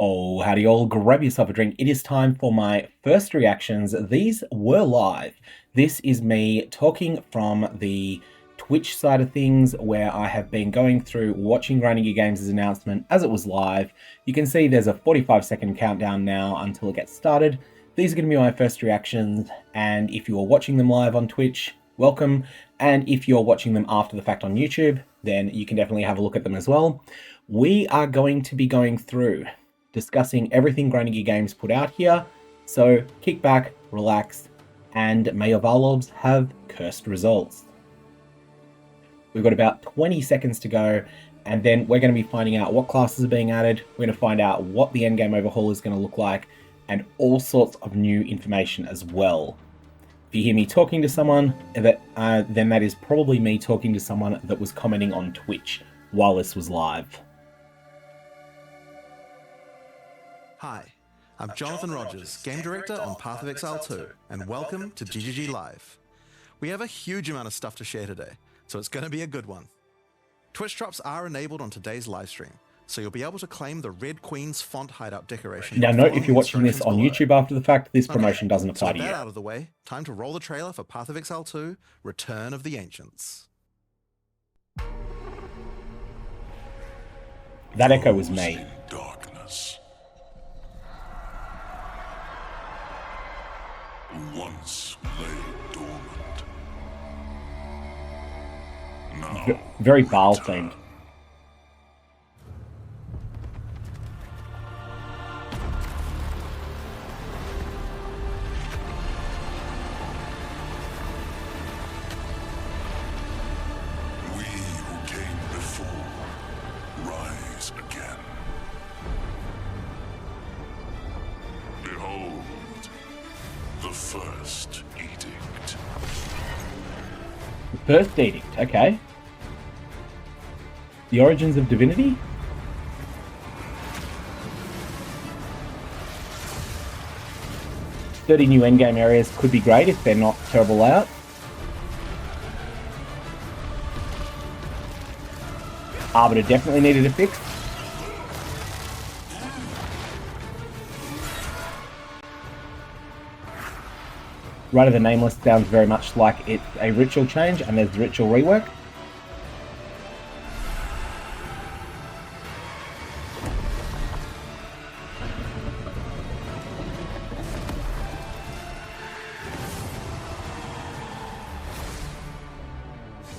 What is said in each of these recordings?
Oh, howdy all, grab yourself a drink. It is time for my first reactions. These were live. This is me talking from the Twitch side of things, where I have been going through watching Grinding Games' announcement as it was live. You can see there's a 45-second countdown now until it gets started. These are going to be my first reactions, and if you are watching them live on Twitch, welcome. And if you're watching them after the fact on YouTube, then you can definitely have a look at them as well. We are going to be going through discussing everything Grinding Games put out here, so kick back, relax, and may your Varlobs have cursed results. We've got about 20 seconds to go, and then we're going to be finding out what classes are being added. We're going to find out what the endgame overhaul is going to look like, and all sorts of new information as well. If you hear me talking to someone, then that is probably me talking to someone that was commenting on Twitch while this was live. Hi, I'm Jonathan Rogers, Game Director on Path of Exile 2, and welcome to GGG Live. We have a huge amount of stuff to share today, so it's going to be a good one. Twitch drops are enabled on today's livestream, so you'll be able to claim the Red Queen's font hideout decoration. Now note, if you're watching this on YouTube after the fact, this promotion doesn't apply to you. With that out of the way, time to roll the trailer for Path of Exile 2, Return of the Ancients. That echo was me. Darkness. Once lay dormant. Now Very Baal themed. we who came before rise again. Behold, the first edict. First edict, okay. The origins of divinity? "30 new endgame areas" could be great if they're not terrible layout. Arbiter definitely needed a fix. Rite of the Nameless sounds very much like it's a ritual change, and there's ritual rework.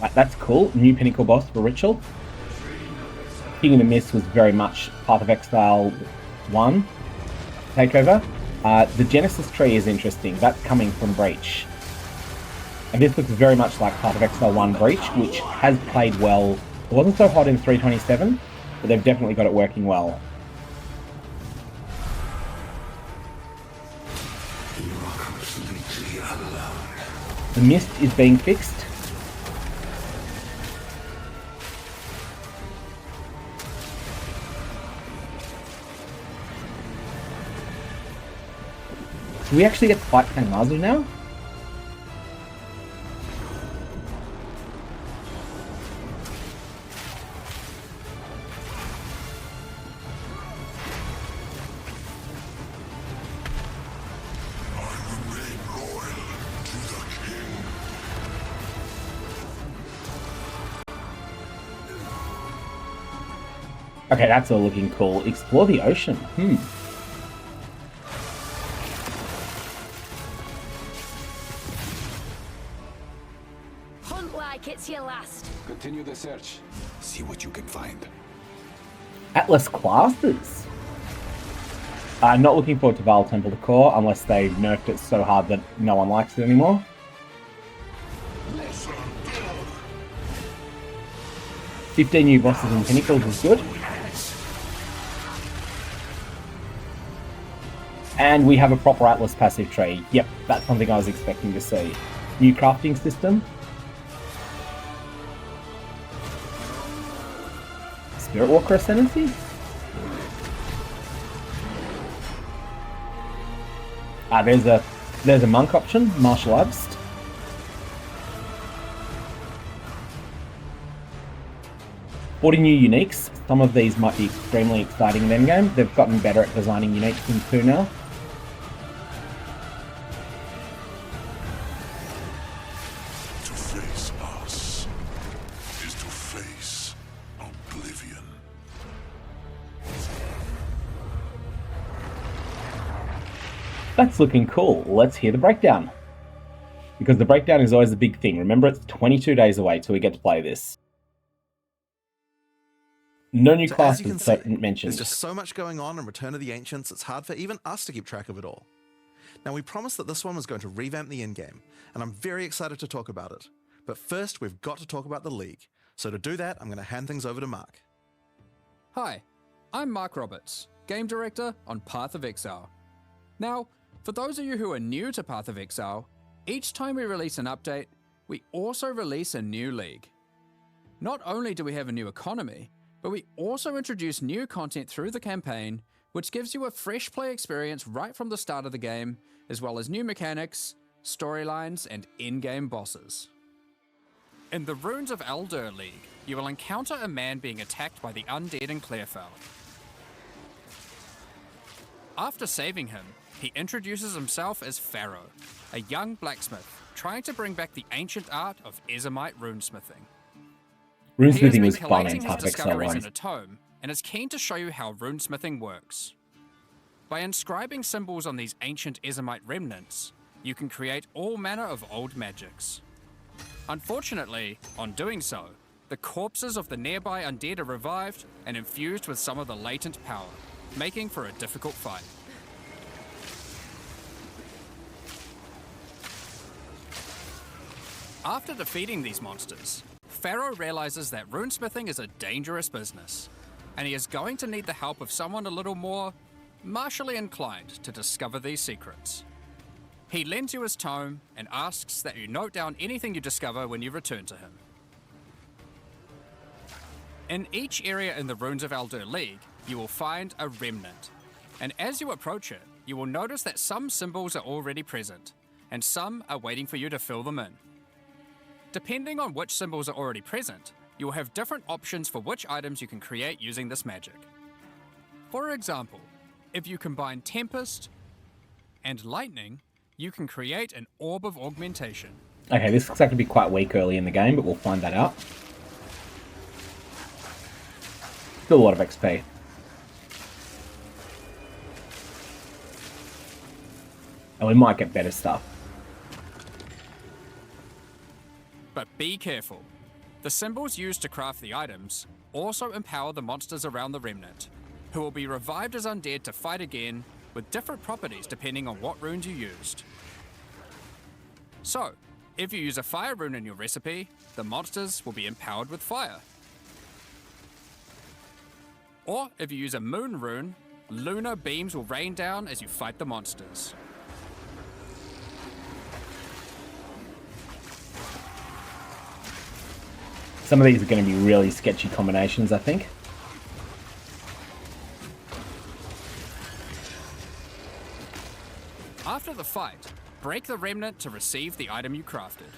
Right, that's cool. New pinnacle boss for ritual. King of the Mist was very much Path of Exile 1 takeover. The Genesis tree is interesting. That's coming from Breach. And this looks very much like Path of Exile 1 Breach, which has played well. It wasn't so hot in 327, but they've definitely got it working well. You are completely alone. The Mist is being fixed. Do we actually get to fight Kangmazu now? I remain loyal to the king. Okay, that's all looking cool. Explore the ocean. Hunt like it's your last. Continue the search. See what you can find. Atlas classes. I'm not looking forward to Val Temple Decor unless they nerfed it so hard that no one likes it anymore. 15 new bosses and pinnacles is good. And we have a proper Atlas passive tree. Yep, that's something I was expecting to see. New crafting system. Spirit Walker ascendancy? There's a monk option, martial artist. 40 new uniques. Some of these might be extremely exciting in Endgame. They've gotten better at designing uniques in 2 now. To face us is to face oblivion. That's looking cool. Let's hear the breakdown. Because the breakdown is always a big thing. Remember, it's 22 days away till we get to play this. No new So as you classes can see, mentioned. there's just so much going on in Return of the Ancients, it's hard for even us to keep track of it all. Now, we promised that this one was going to revamp the endgame, and I'm very excited to talk about it. But first, we've got to talk about the League. So to do that, I'm going to hand things over to Mark. Hi, I'm Mark Roberts, Game Director on Path of Exile. Now, for those of you who are new to Path of Exile, each time we release an update, we also release a new league. Not only do we have a new economy, but we also introduce new content through the campaign, which gives you a fresh play experience right from the start of the game, as well as new mechanics, storylines, and in-game bosses. In the Runes of Eldur League, you will encounter a man being attacked by the undead in Clearfell. After saving him, he introduces himself as Pharaoh, a young blacksmith trying to bring back the ancient art of Ezomite runesmithing. Runesmithing was fun in collating his Path of Exile discoveries 1. in a tome and is keen to show you how runesmithing works. By inscribing symbols on these ancient Ezomite remnants, you can create all manner of old magics. Unfortunately, on doing so, the corpses of the nearby undead are revived and infused with some of the latent power, making for a difficult fight. After defeating these monsters, Pharaoh realizes that runesmithing is a dangerous business, and he is going to need the help of someone a little more martially inclined to discover these secrets. He lends you his tome and asks that you note down anything you discover when you return to him. In each area in the Runes of Eldur League, you will find a remnant, and as you approach it, you will notice that some symbols are already present, and some are waiting for you to fill them in. Depending on which symbols are already present, you will have different options for which items you can create using this magic. For example, if you combine Tempest and Lightning, you can create an Orb of Augmentation. Okay, this looks like to be quite weak early in the game, but we'll find that out. Still a lot of XP. And we might get better stuff. But be careful. The symbols used to craft the items also empower the monsters around the remnant, who will be revived as undead to fight again with different properties depending on what runes you used. So, if you use a fire rune in your recipe, the monsters will be empowered with fire. Or if you use a moon rune, lunar beams will rain down as you fight the monsters. Some of these are going to be really sketchy combinations, I think. After the fight, break the remnant to receive the item you crafted.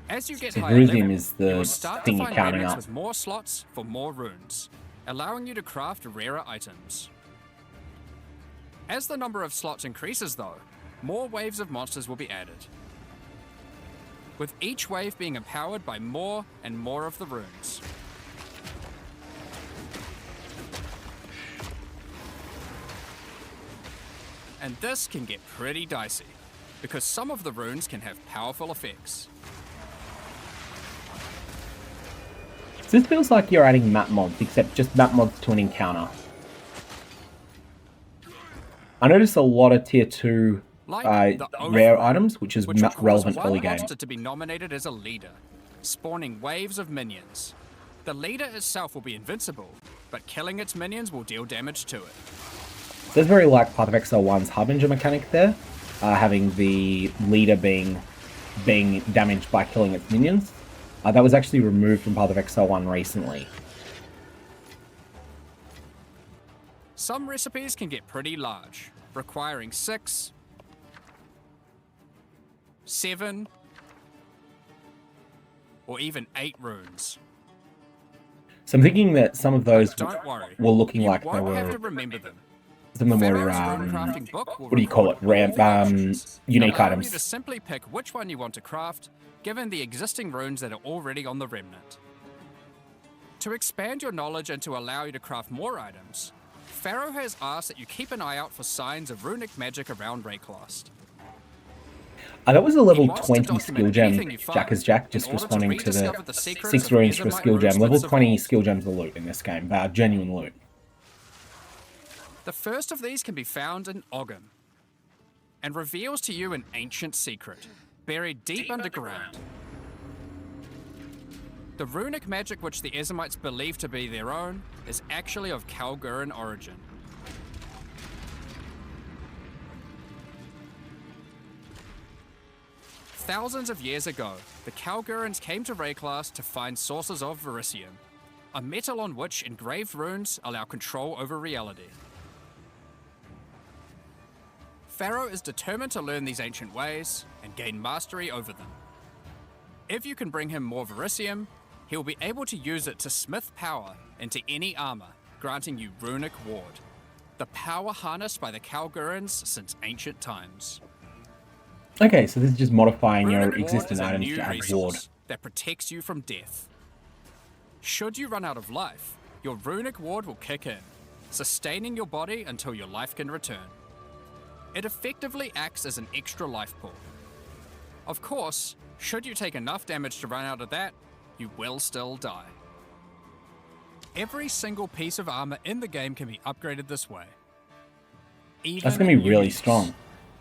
As you get So higher Runesmithing level, is you the will start thing to you're find counting remnants up. with more slots for more runes, allowing you to craft rarer items. As the number of slots increases though, more waves of monsters will be added, with each wave being empowered by more and more of the runes. And this can get pretty dicey, because some of the runes can have powerful effects. So this feels like you're adding map mods, except just map mods to an encounter. I noticed a lot of tier 2 Like the Oath rare rune, items, which is which will cause relevant one early game. monster to be nominated as a leader, spawning waves of minions. The leader itself will be invincible, but killing its minions will deal damage to it. So it's very like Path of Exile 1's Harbinger mechanic there, having the leader being damaged by killing its minions. That was actually removed from Path of Exile 1 recently. Some recipes can get pretty large, requiring 6, 7, or even 8 runes. So I'm thinking that some of those Don't worry, were looking you like they won't have were. to remember them. Some of them were. Pharaoh's runecrafting book will What do you call it? record all actions, Unique allowing you to items. simply pick which one you want to craft, given the existing runes that are already on the remnant. To expand your knowledge and to allow you to craft more items, Pharaoh has asked that you keep an eye out for signs of runic magic around Rayclast. That was a level He wants to 20 document skill gem, anything you Jack is find Jack, in just order to responding to the rediscover the secrets 6 of runes for a Ezomite skill gem. Level runesmiths 20 evolved. skill gems are loot in this game, genuine loot. The first of these can be found in Ogham, and reveals to you an ancient secret, buried deep underground. The runic magic which the Ezomites believe to be their own is actually of Kalguran origin. Thousands of years ago, the Kalgurans came to Rayclast to find sources of verisium, a metal on which engraved runes allow control over reality. Pharaoh is determined to learn these ancient ways and gain mastery over them. If you can bring him more verisium, he'll be able to use it to smith power into any armor, granting you runic ward, the power harnessed by the Kalgurans since ancient times. Okay, so this is just modifying your Runic ward existing is a items new to add resource ward. that protects you from death. Should you run out of life, your runic ward will kick in, sustaining your body until your life can return. It effectively acts as an extra life pool. Of course, should you take enough damage to run out of that, you will still die. Every single piece of armor in the game can be upgraded this way. That's going to be really strong.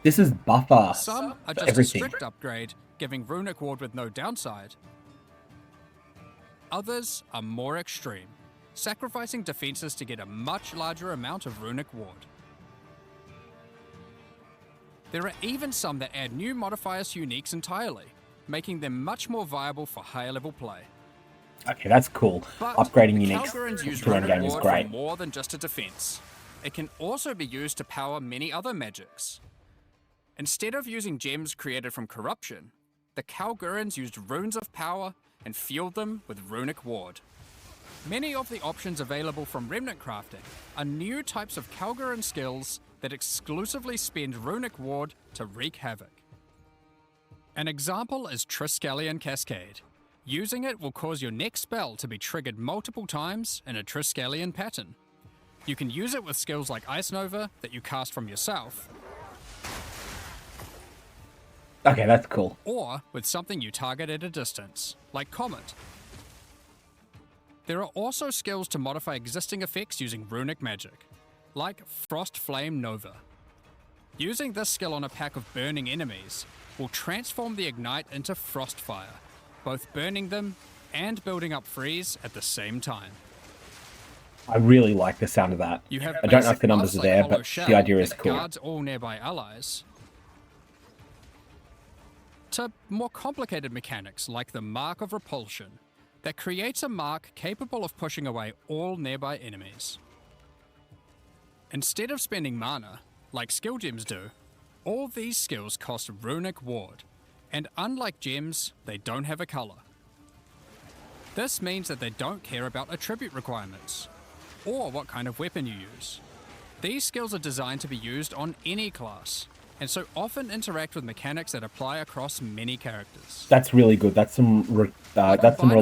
This is buffer Some are for just everything. a strict upgrade, giving runic ward with no downside. Others are more extreme, sacrificing defenses to get a much larger amount of runic ward. There are even some that add new modifiers to uniques entirely, making them much more viable for higher level play. Okay, that's cool. But Upgrading the uniques Kalgurans use to runic endgame is ward great. for more than just a defense. It can also be used to power many other magics. Instead of using gems created from corruption, the Kalgurans used runes of power and fueled them with runic ward. Many of the options available from remnant crafting are new types of Kalguran skills that exclusively spend runic ward to wreak havoc. An example is Triskelion Cascade. Using it will cause your next spell to be triggered multiple times in a Triskelion pattern. You can use it with skills like Ice Nova that you cast from yourself, Okay, that's cool. or with something you target at a distance, like Comet. There are also skills to modify existing effects using runic magic, like Frost Flame Nova. Using this skill on a pack of burning enemies will transform the Ignite into Frostfire, both burning them and building up freeze at the same time. I really like the sound of that. You have I don't know if basic the numbers buffs are there, like Hollow but Shell the idea is that cool. guards all nearby allies, to more complicated mechanics like the Mark of Repulsion that creates a mark capable of pushing away all nearby enemies. Instead of spending mana, like skill gems do, all these skills cost runic ward, and unlike gems, they don't have a color. This means that they don't care about attribute requirements, or what kind of weapon you use. These skills are designed to be used on any class, and so often interact with mechanics that apply across many characters. That's really good. That's some Combining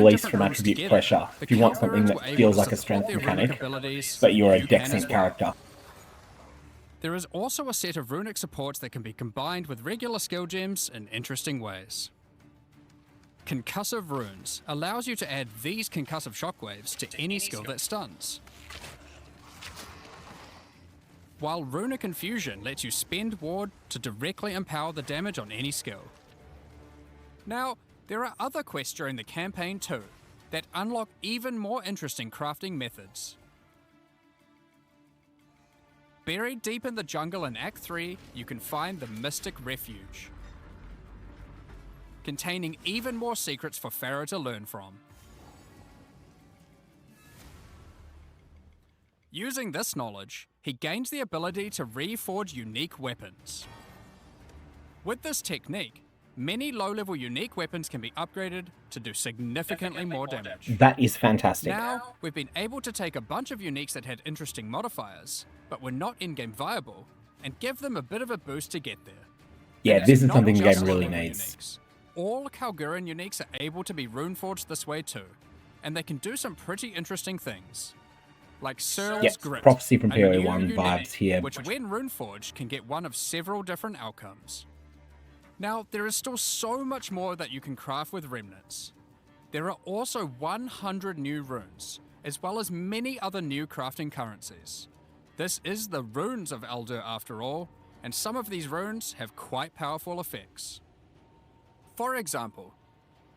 release different from runes attribute together, pressure. the If you want something Kalgurans that were able feels to like a support strength their runic mechanic, abilities, but you're a you can dexing as well. character. There is also a set of runic supports that can be combined with regular skill gems in interesting ways. Concussive Runes allows you to add these concussive shockwaves to any skill that stuns. While Runic Infusion lets you spend ward to directly empower the damage on any skill. Now, there are other quests during the campaign too, that unlock even more interesting crafting methods. Buried deep in the jungle in Act 3, you can find the Mystic Refuge, containing even more secrets for Pharaoh to learn from. Using this knowledge, he gains the ability to reforge unique weapons. With this technique, Many low-level unique weapons can be upgraded to do significantly more damage. That is fantastic. Now, we've been able to take a bunch of uniques that had interesting modifiers, but were not in-game viable, and give them a bit of a boost to get there. Yeah, And this it's is not something the just game really low-level needs. uniques. All Kalguran uniques are able to be runeforged this way too, and they can do some pretty interesting things. Like Searle's Yes, Grit, prophecy from a POE new 1 unique, vibes here. which when runeforged can get one of several different outcomes. Now, there is still so much more that you can craft with remnants. There are also 100 new runes, as well as many other new crafting currencies. This is the runes of Eldur after all, and some of these runes have quite powerful effects. For example,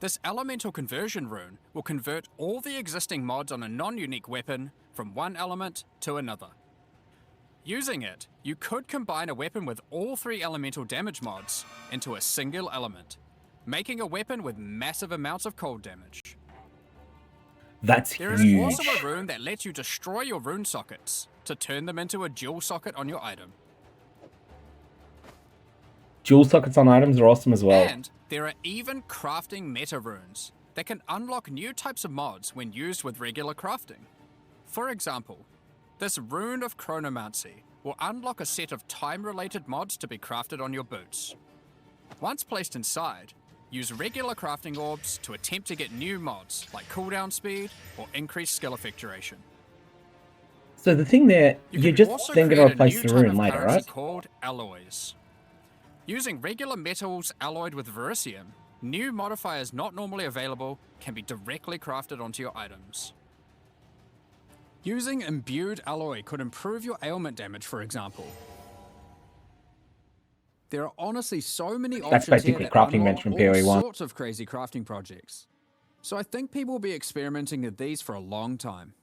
this elemental conversion rune will convert all the existing mods on a non-unique weapon from one element to another. Using it, you could combine a weapon with all 3 elemental damage mods into a single element, making a weapon with massive amounts of cold damage. That's There is huge. also a rune that lets you destroy your rune sockets to turn them into a dual socket on your item. Dual sockets on items are awesome as well. And there are even crafting meta runes that can unlock new types of mods when used with regular crafting. For example, this Rune of Chronomancy will unlock a set of time-related mods to be crafted on your boots. Once placed inside, use regular crafting orbs to attempt to get new mods like cooldown speed or increased skill effectuation. So the thing there, You you're can just also then going to create a replace new the type rune of later, currency right? called alloys. Using regular metals alloyed with verisium, new modifiers not normally available can be directly crafted onto your items. Using imbued alloy could improve your ailment damage, for example. There are honestly so many options basically here that crafting unlock bench from all POE 1. sorts of crazy crafting projects. So I think people will be experimenting with these for a long time.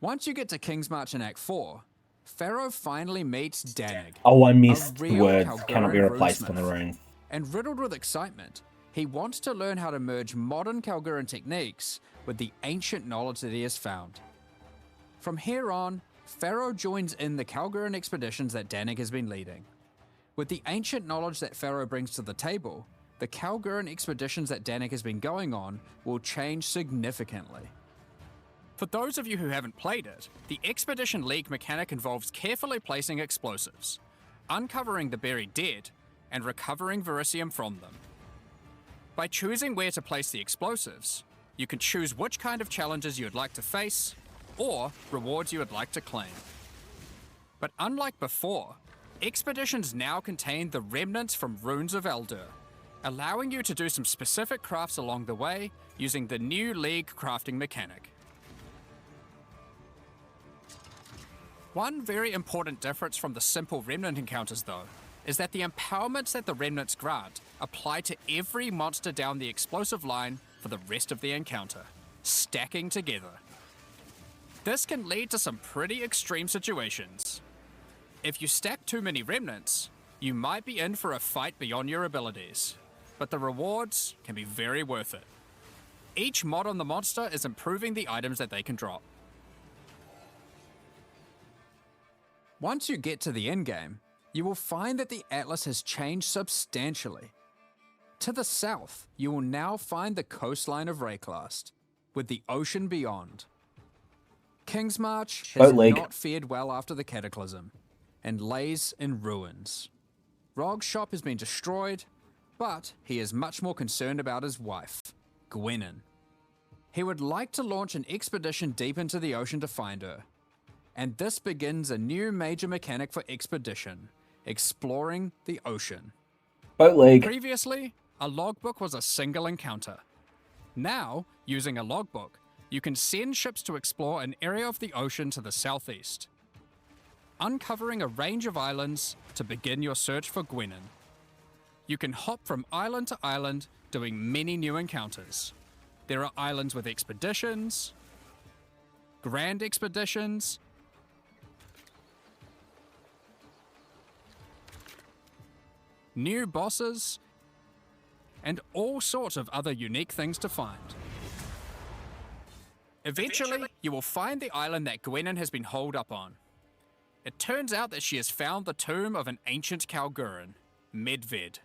Once you get to King's March in Act 4, Pharaoh finally meets Danig. Oh, I missed the real words Kalguran cannot be replaced on the runesmith. runes. And riddled with excitement, he wants to learn how to merge modern Kalguran techniques with the ancient knowledge that he has found. From here on, Pharaoh joins in the Kalguran expeditions that Danig has been leading. With the ancient knowledge that Pharaoh brings to the table, the Kalguran expeditions that Danig has been going on will change significantly. For those of you who haven't played it, the Expedition League mechanic involves carefully placing explosives, uncovering the buried dead, and recovering verisium from them. By choosing where to place the explosives, you can choose which kind of challenges you would like to face, or rewards you would like to claim. But unlike before, expeditions now contain the remnants from Runes of Eldur, allowing you to do some specific crafts along the way using the new League crafting mechanic. One very important difference from the simple remnant encounters though, is that the empowerments that the remnants grant apply to every monster down the explosive line for the rest of the encounter, stacking together. This can lead to some pretty extreme situations. If you stack too many remnants, you might be in for a fight beyond your abilities, but the rewards can be very worth it. Each mod on the monster is improving the items that they can drop. Once you get to the endgame, you will find that the Atlas has changed substantially. To the south, you will now find the coastline of Rayclast, with the ocean beyond. King's March has not fared well after the Cataclysm, and lays in ruins. Rog's shop has been destroyed, but he is much more concerned about his wife, Gwenyn. He would like to launch an expedition deep into the ocean to find her, and this begins a new major mechanic for expedition, exploring the ocean. Boat League. Previously, a logbook was a single encounter. Now, using a logbook, you can send ships to explore an area of the ocean to the southeast, uncovering a range of islands to begin your search for Gwenyn. You can hop from island to island, doing many new encounters. There are islands with expeditions, grand expeditions, new bosses, and all sorts of other unique things to find. Eventually, you will find the island that Gwenyn has been holed up on. It turns out that she has found the tomb of an ancient Kalguran, Medved.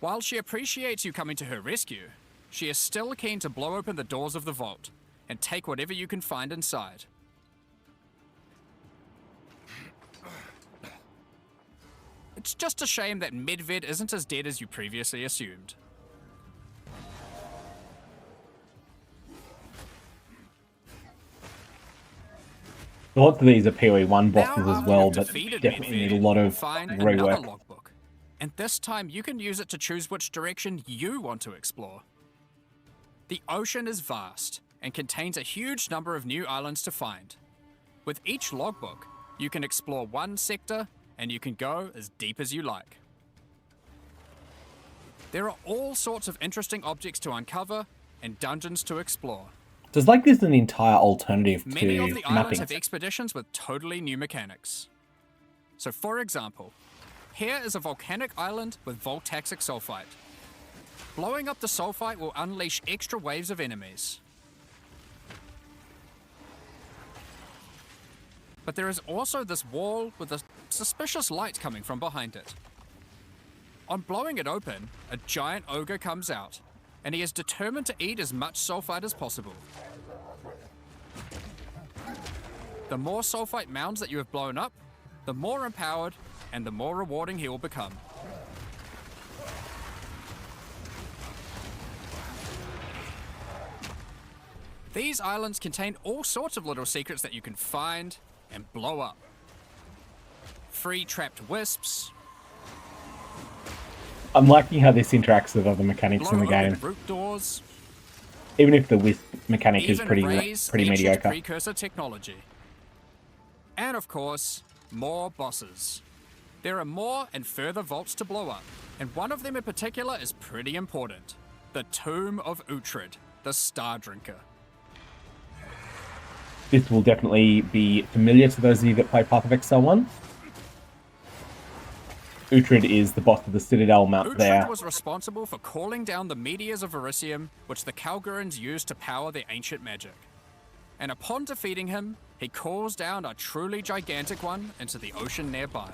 While she appreciates you coming to her rescue, she is still keen to blow open the doors of the vault and take whatever you can find inside. It's just a shame that Medved isn't as dead as you previously assumed. Lots of these are POE 1 bosses Now, as after well, you've but defeated definitely Medved, need a lot you'll of find another rework. logbook. And this time you can use it to choose which direction you want to explore. The ocean is vast and contains a huge number of new islands to find. With each logbook, you can explore one sector and you can go as deep as you like. There are all sorts of interesting objects to uncover and dungeons to explore. There's like this an entire alternative Many to of the islands mapping. have expeditions with totally new mechanics. So for example, here is a volcanic island with voltaxic sulfite. Blowing up the sulfite will unleash extra waves of enemies. But there is also this wall with a suspicious light coming from behind it. On blowing it open, a giant ogre comes out, and he is determined to eat as much sulfite as possible. The more sulfite mounds that you have blown up, the more empowered and the more rewarding he will become. These islands contain all sorts of little secrets that you can find and blow up. Free trapped wisps, I'm liking how this interacts with other mechanics blow in the open game, root doors, even if the wisp mechanic is even pretty raise pretty ancient mediocre. precursor technology. And of course, more bosses. There are more and further vaults to blow up, and one of them in particular is pretty important. The Tomb of Uhtred, the Star Drinker. This will definitely be familiar to those of you that play Path of Exile 1. Uhtred is the boss of the Citadel mount Uhtred there. was responsible for calling down the meteors of Elysium, which the Kalgurans used to power their ancient magic. And upon defeating him, he calls down a truly gigantic one into the ocean nearby.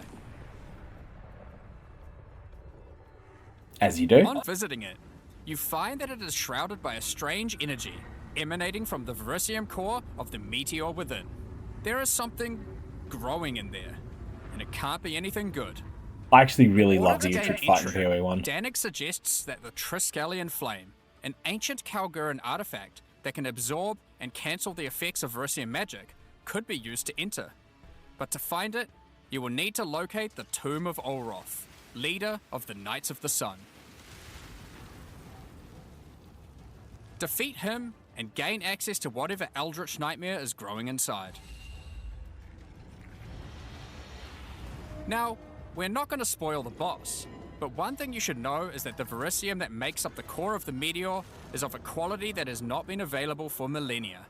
As you do. On visiting it, you find that it is shrouded by a strange energy emanating from the Verisium core of the meteor within. There is something growing in there, and it can't be anything good. I actually really In love order the to gain Uhtred fight in entry, POE 1. Danik suggests that the Triskelion Flame, an ancient Kalguran artifact that can absorb and cancel the effects of Verisium magic, could be used to enter. But to find it, you will need to locate the Tomb of Olroth, leader of the Knights of the Sun. Defeat him and gain access to whatever eldritch nightmare is growing inside. Now, we're not going to spoil the boss, but one thing you should know is that the Verisium that makes up the core of the meteor is of a quality that has not been available for millennia.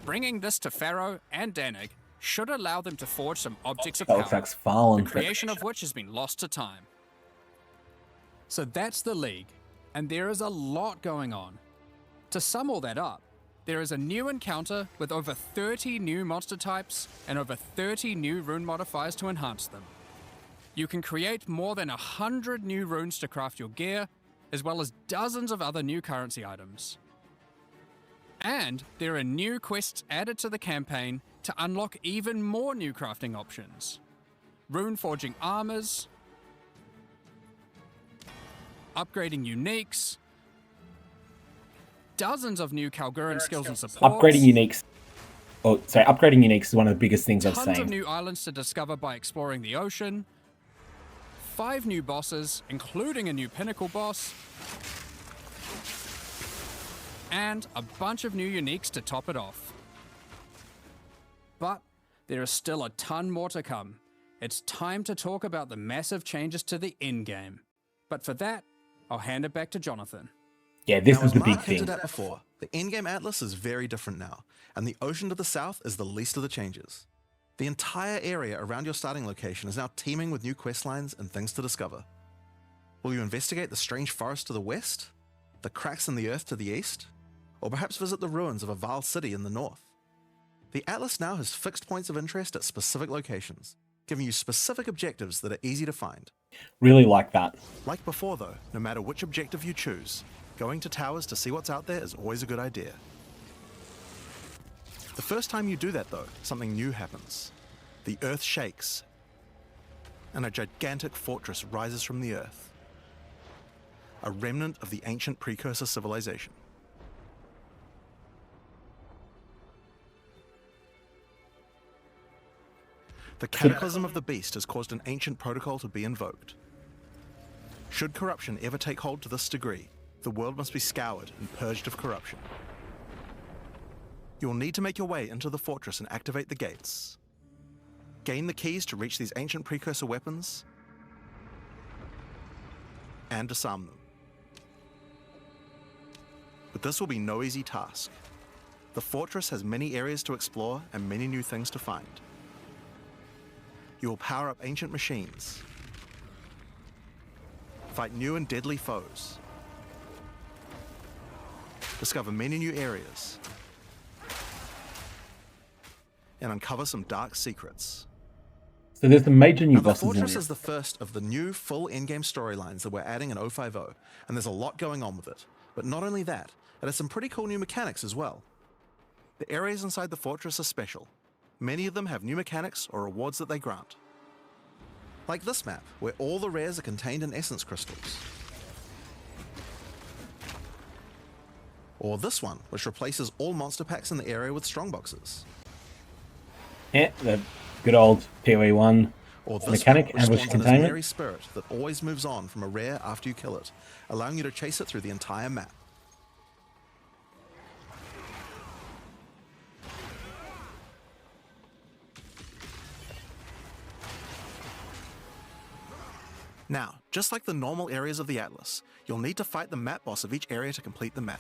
Bringing this to Pharaoh and Danik should allow them to forge some objects of That looks power, like Farland. the creation of which has been lost to time. So that's the League, and there is a lot going on. To sum all that up, there is a new encounter with over 30 new monster types and over 30 new rune modifiers to enhance them. You can create more than 100 new runes to craft your gear, as well as dozens of other new currency items. And there are new quests added to the campaign to unlock even more new crafting options. Rune forging armors, upgrading uniques, dozens of new Kalguran skills and supports. Upgrading uniques. Oh, sorry, upgrading uniques is one of the biggest things I've Tons of seen. new islands to discover by exploring the ocean. 5 new bosses, including a new pinnacle boss. And a bunch of new uniques to top it off. But there is still a ton more to come. It's time to talk about the massive changes to the endgame. But for that, I'll hand it back to Jonathan. Yeah, this Now, is as the Mark big hinted thing. at before, the endgame atlas is very different now, and the ocean to the south is the least of the changes. The entire area around your starting location is now teeming with new quest lines and things to discover. Will you investigate the strange forest to the west, the cracks in the earth to the east, or perhaps visit the ruins of a vile city in the north? The atlas now has fixed points of interest at specific locations, giving you specific objectives that are easy to find. Really like that. Like before though, no matter which objective you choose, going to towers to see what's out there is always a good idea. The first time you do that though, something new happens. The earth shakes, and a gigantic fortress rises from the earth. A remnant of the ancient precursor civilization. The cataclysm of the beast has caused an ancient protocol to be invoked. Should corruption ever take hold to this degree, the world must be scoured and purged of corruption. You will need to make your way into the fortress and activate the gates. Gain the keys to reach these ancient precursor weapons, and disarm them. But this will be no easy task. The fortress has many areas to explore and many new things to find. You will power up ancient machines, fight new and deadly foes, discover many new areas, and uncover some dark secrets. So there's some major new Now, the bosses in Fortress here. is the first of the new full in-game storylines that we're adding in 050, and there's a lot going on with it. But not only that, it has some pretty cool new mechanics as well. The areas inside the fortress are special. Many of them have new mechanics or rewards that they grant. Like this map, where all the rares are contained in essence crystals. Or this one, which replaces all monster packs in the area with strongboxes. Yeah, the good old POE 1 Or this mechanic, one, which ambush spawns an containment. Ascendancy spirit that always moves on from a rare after you kill it, allowing you to chase it through the entire map. Now, just like the normal areas of the Atlas, you'll need to fight the map boss of each area to complete the map.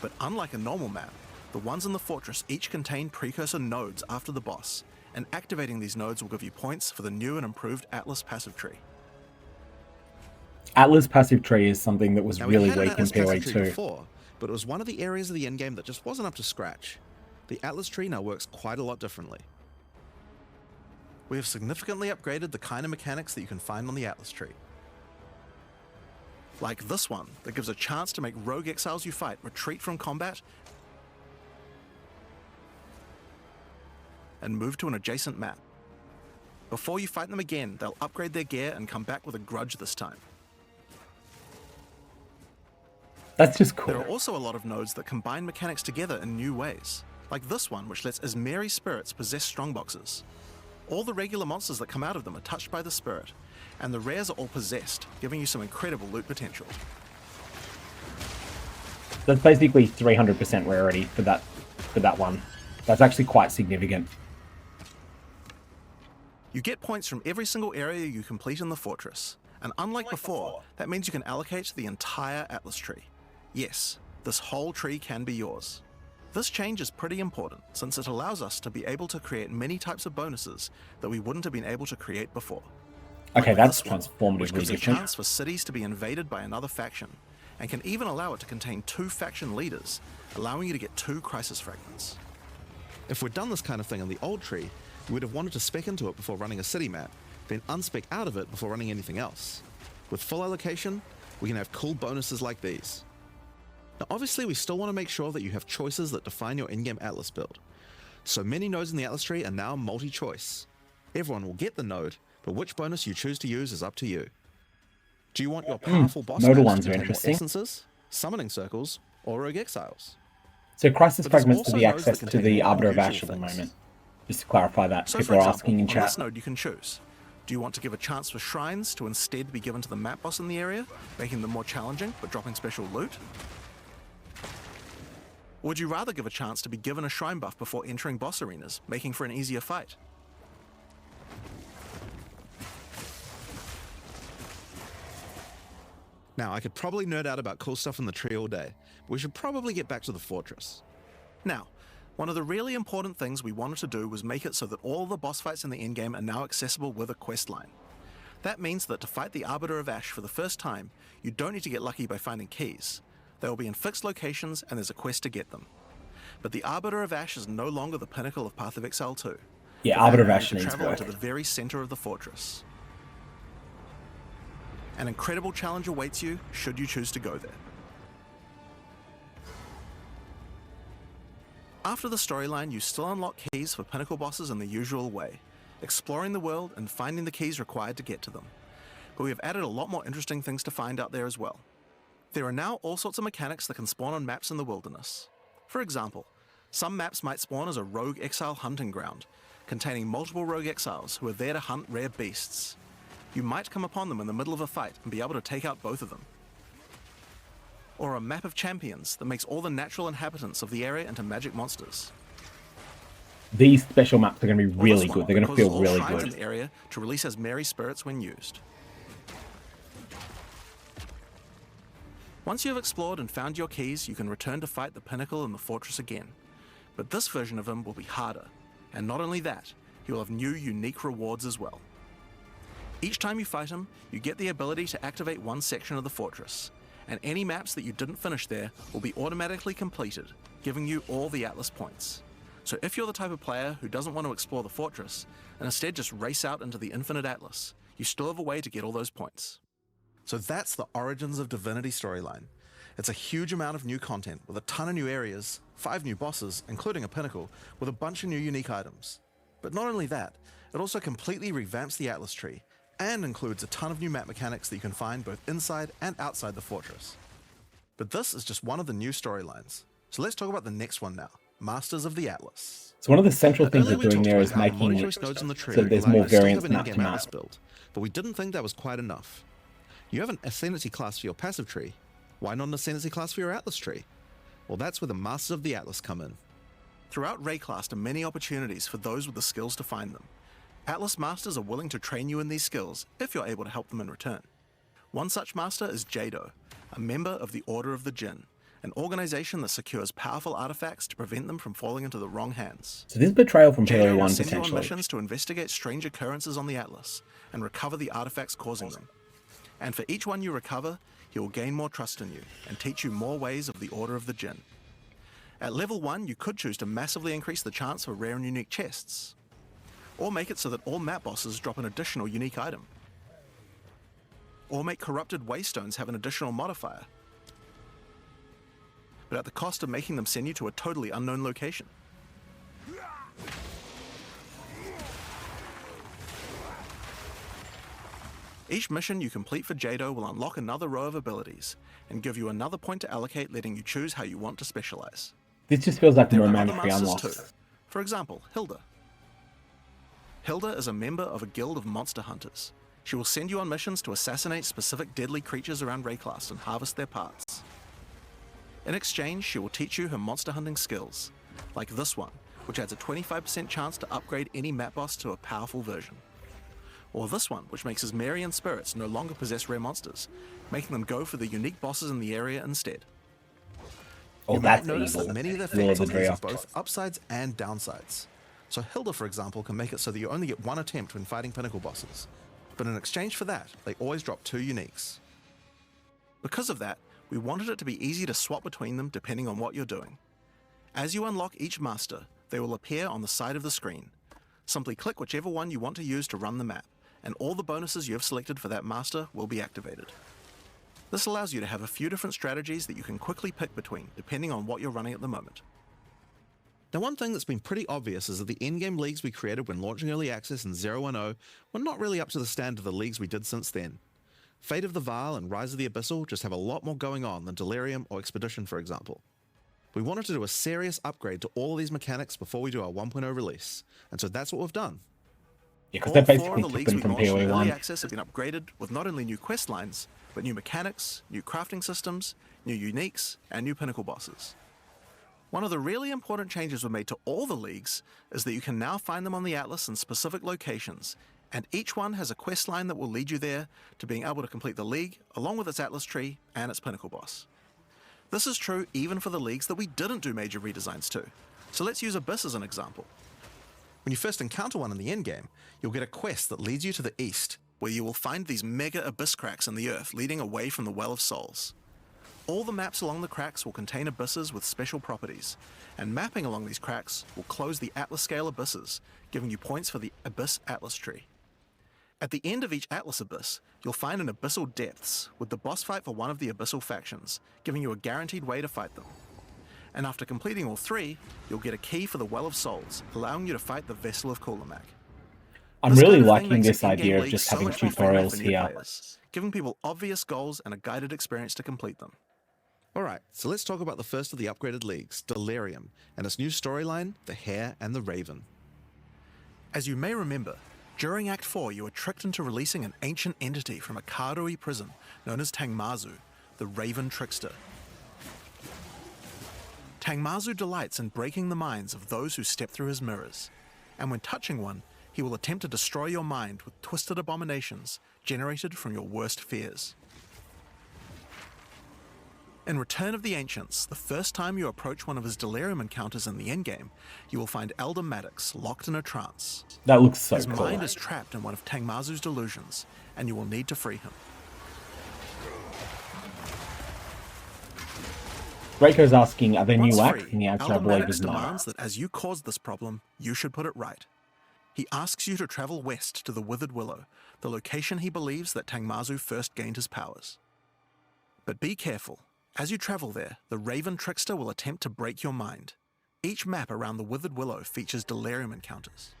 But unlike a normal map, the ones in the fortress each contain precursor nodes after the boss, and activating these nodes will give you points for the new and improved Atlas passive tree. Atlas passive tree is something that was Now, really we had an weak in Atlas POE passive tree 2. before, but it was one of the areas of the endgame that just wasn't up to scratch. The Atlas tree now works quite a lot differently. We have significantly upgraded the kind of mechanics that you can find on the Atlas tree. Like this one, that gives a chance to make rogue exiles you fight retreat from combat and move to an adjacent map. Before you fight them again, they'll upgrade their gear and come back with a grudge this time. That's just There are cool. also a lot of nodes that combine mechanics together in new ways, like this one which lets Asmeri spirits possess strongboxes. All the regular monsters that come out of them are touched by the spirit, and the rares are all possessed, giving you some incredible loot potential. That's basically 300% rarity for that one. That's actually quite significant. You get points from every single area you complete in the fortress, and unlike before, that means you can allocate the entire Atlas tree. Yes, this whole tree can be yours. This change is pretty important, since it allows us to be able to create many types of bonuses that we wouldn't have been able to create before. Okay, Like that's this one, which transformatively gives a different. chance for cities to be invaded by another faction, and can even allow it to contain 2 faction leaders, allowing you to get 2 crisis fragments. If we'd done this kind of thing in the old tree, we would have wanted to spec into it before running a city map, then unspec out of it before running anything else. With full allocation, we can have cool bonuses like these. Now obviously we still want to make sure that you have choices that define your in-game Atlas build. So many nodes in the Atlas tree are now multi-choice. Everyone will get the node, but which bonus you choose to use is up to you. Do you want your powerful boss nodal maps ones to are contain more interesting. essences, summoning circles, or rogue exiles? So crisis But there's fragments to also the those that access to contain the more Arbiter of unusual Ash at the things. moment. Just to clarify that, So people for are example, asking in on chat. this node you can choose. Do you want to give a chance for shrines to instead be given to the map boss in the area, making them more challenging but dropping special loot? Or would you rather give a chance to be given a shrine buff before entering boss arenas, making for an easier fight? Now, I could probably nerd out about cool stuff in the tree all day, but we should probably get back to the fortress. Now, one of the really important things we wanted to do was make it so that all the boss fights in the endgame are now accessible with a quest line. That means that to fight the Arbiter of Ash for the first time, you don't need to get lucky by finding keys. They will be in fixed locations and there's a quest to get them. But the Arbiter of Ash is no longer the pinnacle of Path of Exile 2. Yeah, For Arbiter of that, you Ash need to needs travel work. into the very center of the fortress. An incredible challenge awaits you should you choose to go there. After the storyline, you still unlock keys for pinnacle bosses in the usual way, exploring the world and finding the keys required to get to them. But we have added a lot more interesting things to find out there as well. There are now all sorts of mechanics that can spawn on maps in the wilderness. For example, some maps might spawn as a rogue exile hunting ground, containing multiple rogue exiles who are there to hunt rare beasts. You might come upon them in the middle of a fight and be able to take out both of them. Or a map of champions that makes all the natural inhabitants of the area into magic monsters. These special maps are going to be Or really this one good. They're that going to causes feel all really shrines in good. the area to release as merry spirits when used. Once you have explored and found your keys, you can return to fight the pinnacle in the fortress again. But this version of him will be harder, and not only that, he will have new unique rewards as well. Each time you fight him, you get the ability to activate one section of the fortress, and any maps that you didn't finish there will be automatically completed, giving you all the Atlas points. So if you're the type of player who doesn't want to explore the fortress, and instead just race out into the infinite Atlas, you still have a way to get all those points. So that's the Origins of Divinity storyline. It's a huge amount of new content with a ton of new areas, 5 new bosses, including a pinnacle, with a bunch of new unique items. But not only that, it also completely revamps the Atlas tree, and includes a ton of new map mechanics that you can find both inside and outside the fortress. But this is just one of the new storylines. So let's talk about the next one now, Masters of the Atlas. So one of the central things Earlier they're we doing talked there about is how the making multi-choice nodes in the tree so there's allow you more to still variance have an map to in-game map. Atlas build, but we didn't think that was quite enough. You have an ascendancy class for your passive tree. Why not an ascendancy class for your Atlas tree? Well, that's where the Masters of the Atlas come in. Throughout Rayclast are many opportunities for those with the skills to find them. Atlas Masters are willing to train you in these skills if you're able to help them in return. One such master is Jado, a member of the Order of the Jinn, an organization that secures powerful artifacts to prevent them from falling into the wrong hands. So this is betrayal from POE Jado will 1 send you on potentially. missions to investigate strange occurrences on the Atlas and recover the artifacts causing them. And for each one you recover, he will gain more trust in you and teach you more ways of the Order of the Jinn. At level 1, you could choose to massively increase the chance for rare and unique chests, or make it so that all map bosses drop an additional unique item, or make corrupted waystones have an additional modifier, but at the cost of making them send you to a totally unknown location. Each mission you complete for Jado will unlock another row of abilities and give you another point to allocate, letting you choose how you want to specialize. This just feels like the There are moment other free masters unlocks. too. For example, Hilda. Hilda is a member of a guild of monster hunters. She will send you on missions to assassinate specific deadly creatures around Rayclast and harvest their parts. In exchange, she will teach you her monster hunting skills, like this one, which adds a 25% chance to upgrade any map boss to a powerful version. Or this one, which makes his Marian spirits no longer possess rare monsters, making them go for the unique bosses in the area instead. Oh, You that's might notice evil. that many of their Lord effects of on the these Drea. have both upsides and downsides. So Hilda, for example, can make it so that you only get one attempt when fighting pinnacle bosses. But in exchange for that, they always drop 2 uniques. Because of that, we wanted it to be easy to swap between them depending on what you're doing. As you unlock each master, they will appear on the side of the screen. Simply click whichever one you want to use to run the map, and all the bonuses you have selected for that master will be activated. This allows you to have a few different strategies that you can quickly pick between, depending on what you're running at the moment. Now, one thing that's been pretty obvious is that the endgame leagues we created when launching early access in 010 were not really up to the standard of the leagues we did since then. Fate of the Vaal and Rise of the Abyssal just have a lot more going on than Delirium or Expedition, for example. We wanted to do a serious upgrade to all of these mechanics before we do our 1.0 release, and so that's what we've done. Yeah, because All they 4 basically of the took leagues them we from launched in POE early 1. access have been upgraded with not only new quest lines, but new mechanics, new crafting systems, new uniques, and new pinnacle bosses. One of the really important changes we made to all the leagues is that you can now find them on the Atlas in specific locations, and each one has a quest line that will lead you there to being able to complete the league, along with its Atlas tree and its pinnacle boss. This is true even for the leagues that we didn't do major redesigns to. So let's use Abyss as an example. When you first encounter one in the endgame, you'll get a quest that leads you to the east, where you will find these mega abyss cracks in the earth leading away from the Well of Souls. All the maps along the cracks will contain abysses with special properties, and mapping along these cracks will close the Atlas scale abysses, giving you points for the Abyss Atlas tree. At the end of each Atlas abyss, you'll find an Abyssal Depths with the boss fight for one of the Abyssal factions, giving you a guaranteed way to fight them. And after completing all 3, you'll get a key for the Well of Souls, allowing you to fight the Vessel of Kulamak. I'm This really kind of thing liking makes this an in-game idea of league just so having much more friendly tutorials for new here. players, giving people obvious goals and a guided experience to complete them. Alright, so let's talk about the first of the upgraded leagues, Delirium, and its new storyline, The Hare and the Raven. As you may remember, during Act 4 you were tricked into releasing an ancient entity from a Karui prison known as Tangmazu, the Raven Trickster. Tangmazu delights in breaking the minds of those who step through his mirrors, and when touching one, he will attempt to destroy your mind with twisted abominations generated from your worst fears. In Return of the Ancients, the first time you approach one of his Delirium encounters in the endgame, you will find Elder Maddox locked in a trance. That looks so His cool. mind is trapped in one of Tangmazu's delusions, and you will need to free him. Draco's asking, are there Once new acts free, in the answer I Elder believe Maddox is no. demands that as you caused this problem, you should put it right. He asks you to travel west to the Withered Willow, the location he believes that Tangmazu first gained his powers. But be careful. As you travel there, the Raven Trickster will attempt to break your mind. Each map around the Withered Willow features Delirium encounters.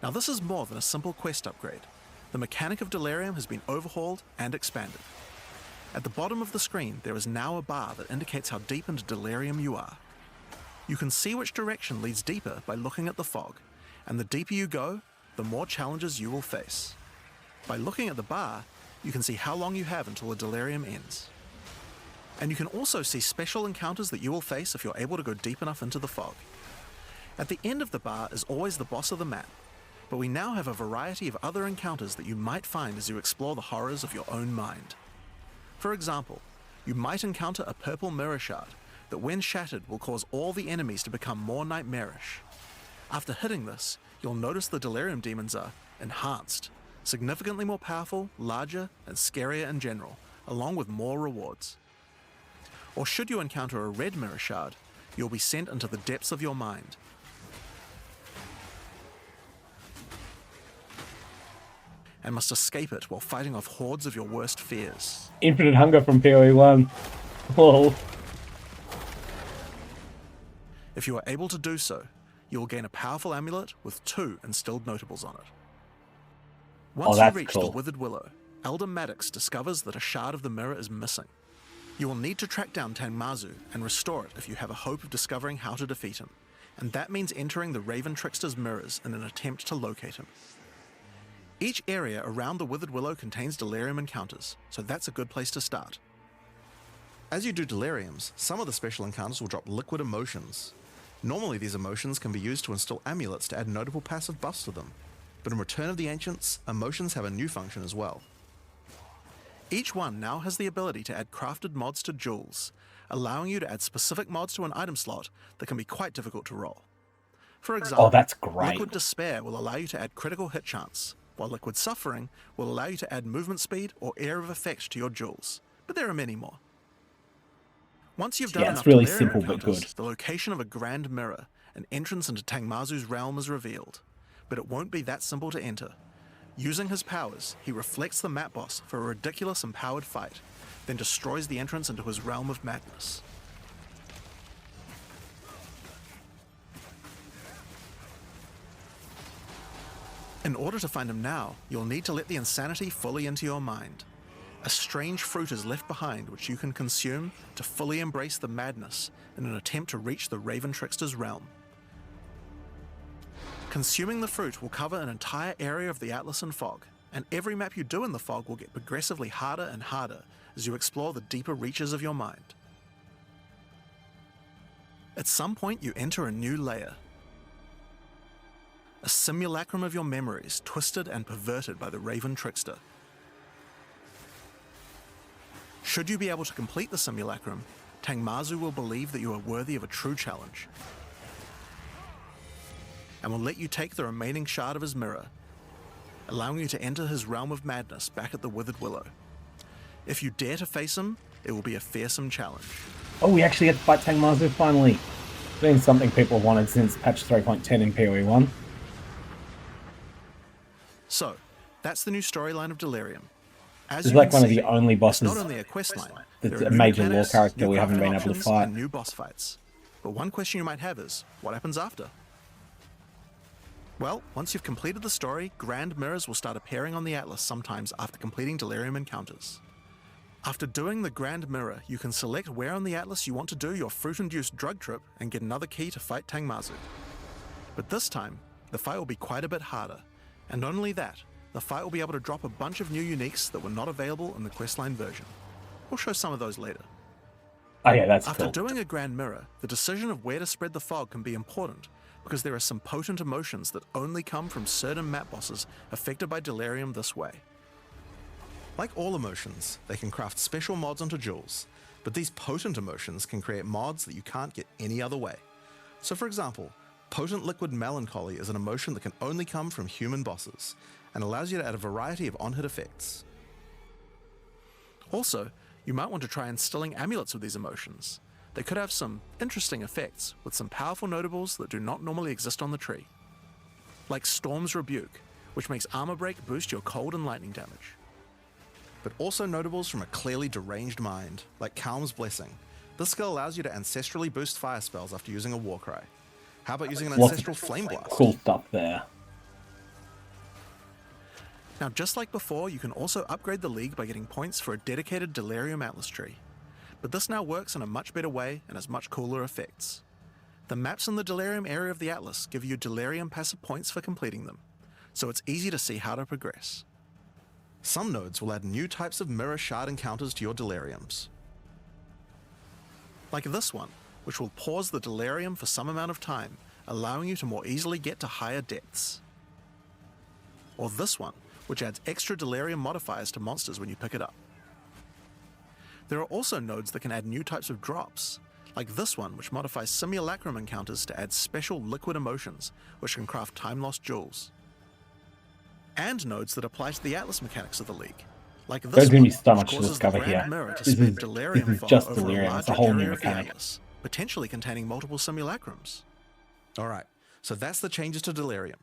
Now this is more than a simple quest upgrade. The mechanic of Delirium has been overhauled and expanded. At the bottom of the screen, there is now a bar that indicates how deep into Delirium you are. You can see which direction leads deeper by looking at the fog, and the deeper you go, the more challenges you will face. By looking at the bar, you can see how long you have until the Delirium ends. And you can also see special encounters that you will face if you're able to go deep enough into the fog. At the end of the bar is always the boss of the map, but we now have a variety of other encounters that you might find as you explore the horrors of your own mind. For example, you might encounter a purple mirror shard that when shattered will cause all the enemies to become more nightmarish. After hitting this, you'll notice the Delirium demons are enhanced, significantly more powerful, larger, and scarier in general, along with more rewards. Or should you encounter a red mirror shard, you'll be sent into the depths of your mind. And must escape it while fighting off hordes of your worst fears. Infinite Hunger from POE 1. Lol. If you are able to do so, you will gain a powerful amulet with 2 instilled notables on it. Once you that's reach cool. the Withered Willow, Elder Maddox discovers that a shard of the mirror is missing. You will need to track down Tangmazu and restore it if you have a hope of discovering how to defeat him, and that means entering the Raven Trickster's mirrors in an attempt to locate him. Each area around the Withered Willow contains Delirium encounters, so that's a good place to start. As you do Deliriums, some of the special encounters will drop liquid emotions. Normally these emotions can be used to install amulets to add notable passive buffs to them, but in Return of the Ancients, emotions have a new function as well. Each one now has the ability to add crafted mods to jewels, allowing you to add specific mods to an item slot that can be quite difficult to roll. For example, that's great. Liquid Despair will allow you to add critical hit chance, while Liquid Suffering will allow you to add movement speed or Air of Effect to your jewels, but there are many more. Once you've done Yeah, enough it's really Delirium simple but encounters, good. the location of a grand mirror, an entrance into Tangmazu's realm is revealed, but it won't be that simple to enter. Using his powers, he reflects the map boss for a ridiculous empowered fight, then destroys the entrance into his realm of madness. In order to find him now, you'll need to let the insanity fully into your mind. A strange fruit is left behind which you can consume to fully embrace the madness in an attempt to reach the Raven Trickster's realm. Consuming the fruit will cover an entire area of the Atlas and fog, and every map you do in the fog will get progressively harder and harder as you explore the deeper reaches of your mind. At some point you enter a new layer. A simulacrum of your memories, twisted and perverted by the Raven Trickster. Should you be able to complete the simulacrum, Tangmazu will believe that you are worthy of a true challenge, and will let you take the remaining shard of his mirror, allowing you to enter his realm of madness back at the Withered Willow. If you dare to face him, it will be a fearsome challenge. Oh, we actually get to fight Tangmazu finally. Been something people have wanted since patch 3.10 in POE 1. So, that's the new storyline of Delirium. As This is you like can one of see, the only it's bosses not only a quest line. that's There are a new major lore mechanics, character new we haven't crafting been able to options, fight. and new boss fights. But one question you might have is, what happens after? Well, once you've completed the story, grand mirrors will start appearing on the Atlas sometimes after completing Delirium encounters. After doing the grand mirror, you can select where on the Atlas you want to do your fruit-induced drug trip and get another key to fight Tangmazu. But this time, the fight will be quite a bit harder. And not only that, the fight will be able to drop a bunch of new uniques that were not available in the questline version. We'll show some of those later. Oh yeah, that's After cool. doing a grand mirror, the decision of where to spread the fog can be important, because there are some potent emotions that only come from certain map bosses affected by Delirium this way. Like all emotions, they can craft special mods onto jewels, but these potent emotions can create mods that you can't get any other way. So for example, potent liquid melancholy is an emotion that can only come from human bosses, and allows you to add a variety of on-hit effects. Also, you might want to try instilling amulets with these emotions. They could have some interesting effects, with some powerful notables that do not normally exist on the tree. Like Storm's Rebuke, which makes armor break boost your cold and lightning damage. But also notables from a clearly deranged mind, like Calm's Blessing. This skill allows you to ancestrally boost fire spells after using a Warcry. How about using an Lots ancestral of flame blast? cool stuff there. Now, just like before, you can also upgrade the League by getting points for a dedicated Delirium Atlas tree. But this now works in a much better way and has much cooler effects. The maps in the Delirium area of the Atlas give you Delirium passive points for completing them, so it's easy to see how to progress. Some nodes will add new types of mirror shard encounters to your Deliriums. Like this one, which will pause the Delirium for some amount of time, allowing you to more easily get to higher depths. Or this one, which adds extra Delirium modifiers to monsters when you pick it up. There are also nodes that can add new types of drops, like this one, which modifies simulacrum encounters to add special liquid emotions, which can craft time-lost jewels. And nodes that apply to the Atlas mechanics of the League, like this There's going to be one, so which much to causes discover the grand here. mirror to This spread is Delirium fog just over Delirium. a It's a larger whole new area of the mechanic. Atlas, potentially containing multiple simulacrums. Alright, so that's the changes to Delirium.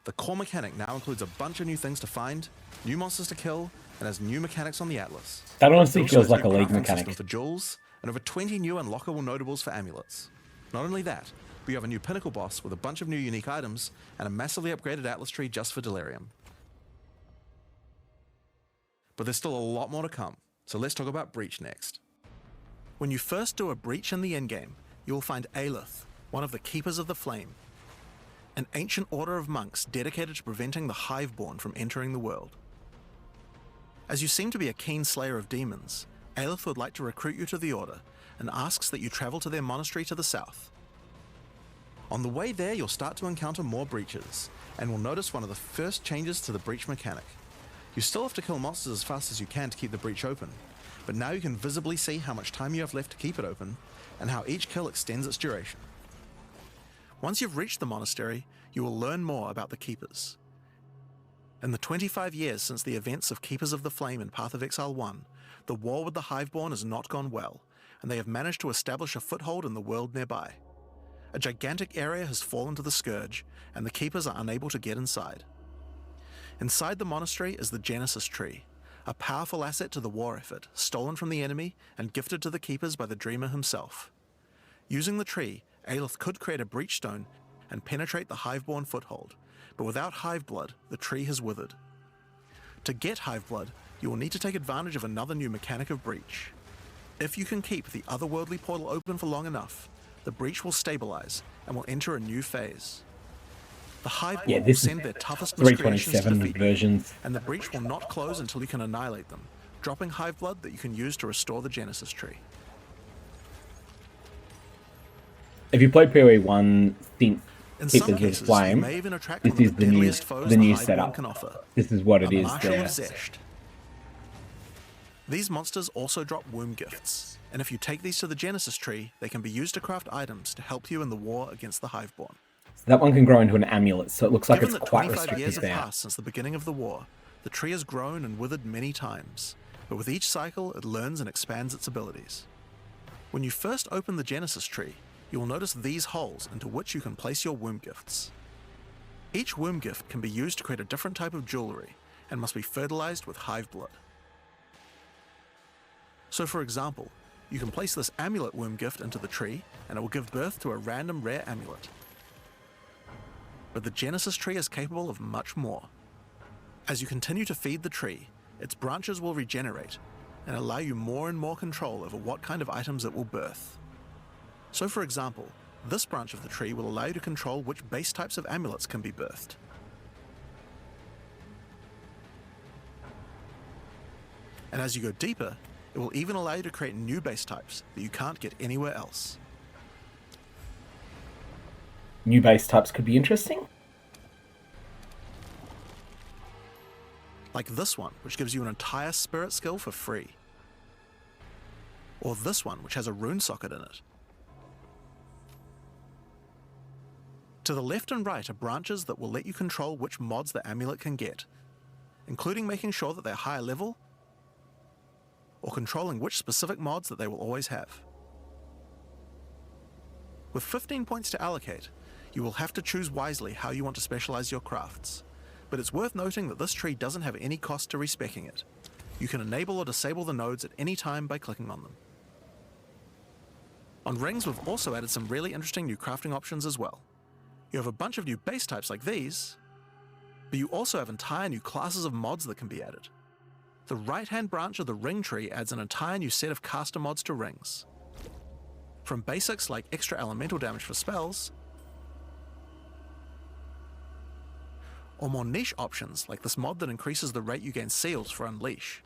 The core mechanic now includes a bunch of new things to find, new monsters to kill, and has new mechanics on the Atlas. That honestly It also feels has like a new League crafting system mechanic. for jewels, and over 20 new unlockable notables for amulets. Not only that, we have a new pinnacle boss with a bunch of new unique items, and a massively upgraded Atlas tree just for Delirium. But there's still a lot more to come, so let's talk about Breach next. When you first do a breach in the endgame, you will find Aelith, one of the Keepers of the Flame, an ancient order of monks dedicated to preventing the Hiveborn from entering the world. As you seem to be a keen slayer of demons, Aelith would like to recruit you to the order and asks that you travel to their monastery to the south. On the way there, you'll start to encounter more breaches, and will notice one of the first changes to the breach mechanic. You still have to kill monsters as fast as you can to keep the breach open, but now you can visibly see how much time you have left to keep it open, and how each kill extends its duration. Once you've reached the monastery, you will learn more about the Keepers. In the 25 years since the events of Keepers of the Flame in Path of Exile 1, the war with the Hiveborn has not gone well, and they have managed to establish a foothold in the world nearby. A gigantic area has fallen to the Scourge, and the Keepers are unable to get inside. Inside the monastery is the Genesis Tree, a powerful asset to the war effort, stolen from the enemy and gifted to the Keepers by the Dreamer himself. Using the tree, Aelith could create a breach stone and penetrate the Hiveborn foothold, but without Hiveblood, the tree has withered. To get Hiveblood, you will need to take advantage of another new mechanic of breach. If you can keep the otherworldly portal open for long enough, the breach will stabilize and will enter a new phase. The Hiveborn Yeah, will this is send their toughest miscreations to 327 defeat you, versions. and the breach will not close until you can annihilate them, dropping Hiveblood that you can use to restore the Genesis Tree. If you played POE 1 since In some Keepers of cases, you Flame, may even attract this one of is the deadliest foes the new Hiveborn setup. can offer, This is what it a is Marshal there. of Zesht. These monsters also drop womb gifts, and if you take these to the Genesis Tree, they can be used to craft items to help you in the war against the Hiveborn. So that one can grow into an amulet, so it looks like Given it's that quite 25 years restrictive have there. passed since the beginning of the war, the tree has grown and withered many times, but with each cycle it learns and expands its abilities. When you first open the Genesis tree, you will notice these holes into which you can place your womb gifts. Each womb gift can be used to create a different type of jewelry and must be fertilized with hive blood. So for example, you can place this amulet womb gift into the tree and it will give birth to a random rare amulet. But the Genesis tree is capable of much more. As you continue to feed the tree, its branches will regenerate and allow you more and more control over what kind of items it will birth. So for example, this branch of the tree will allow you to control which base types of amulets can be birthed. And as you go deeper, it will even allow you to create new base types that you can't get anywhere else. New base types could be interesting. Like this one, which gives you an entire spirit skill for free. Or this one, which has a rune socket in it. To the left and right are branches that will let you control which mods the amulet can get, including making sure that they're higher level, or controlling which specific mods that they will always have. With 15 points to allocate, you will have to choose wisely how you want to specialize your crafts, but it's worth noting that this tree doesn't have any cost to respecking it. You can enable or disable the nodes at any time by clicking on them. On rings, we've also added some really interesting new crafting options as well. You have a bunch of new base types like these, but you also have entire new classes of mods that can be added. The right-hand branch of the ring tree adds an entire new set of caster mods to rings. From basics like extra elemental damage for spells, or more niche options like this mod that increases the rate you gain seals for Unleash.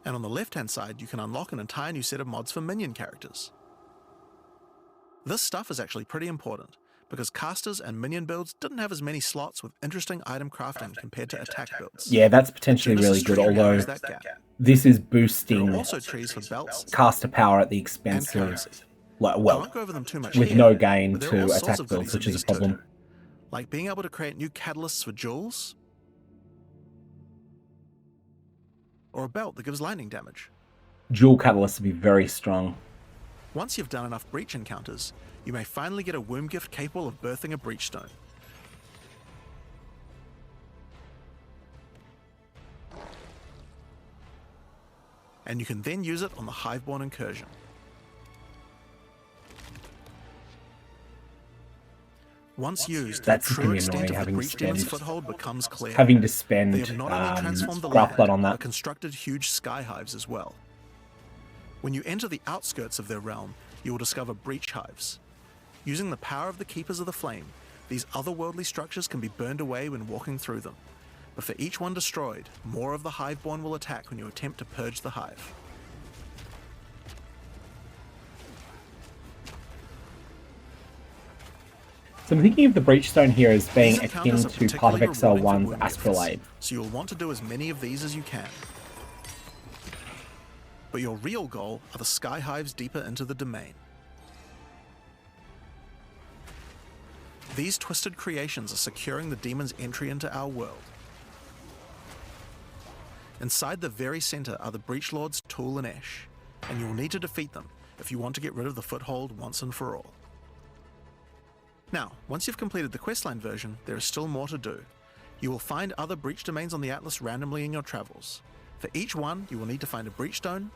And on the left-hand side, you can unlock an entire new set of mods for minion characters. This stuff is actually pretty important, because casters and minion builds didn't have as many slots with interesting item crafting compared to attack builds. Yeah, that's potentially really good, although this is boosting There are also trees for belts caster power at the expense and of, currency. I well, won't go over them too much with here, no gain but there are all to sorts attack of builds, goodies which in is a these too. problem. Like being able to create new catalysts for jewels, or a belt that gives lightning damage. Dual catalysts would be very strong. Once you've done enough breach encounters, you may finally get a womb gift capable of birthing a breach stone. And you can then use it on the Hiveborn incursion. Once used, That's the true gonna be extent annoying, of the having to breach demon's spend- foothold becomes clear. Having to They spend have not only transformed the Gruff land, Blood on but that. constructed huge sky hives as well. When you enter the outskirts of their realm, you will discover breach hives. Using the power of the Keepers of the Flame, these otherworldly structures can be burned away when walking through them. But for each one destroyed, more of the Hiveborn will attack when you attempt to purge the hive. So I'm thinking of the Breachstone here as being These akin encounters are to part of particularly Exile rewarding 1's for womb Astrolabe. gifts, so you'll want to do as many of these as you can. But your real goal are the sky hives deeper into the domain. These twisted creations are securing the demon's entry into our world. Inside the very center are the Breach Lords Tool and Ash, and you will need to defeat them if you want to get rid of the foothold once and for all. Now, once you've completed the questline version, there is still more to do. You will find other breach domains on the Atlas randomly in your travels. For each one, you will need to find a breach stone,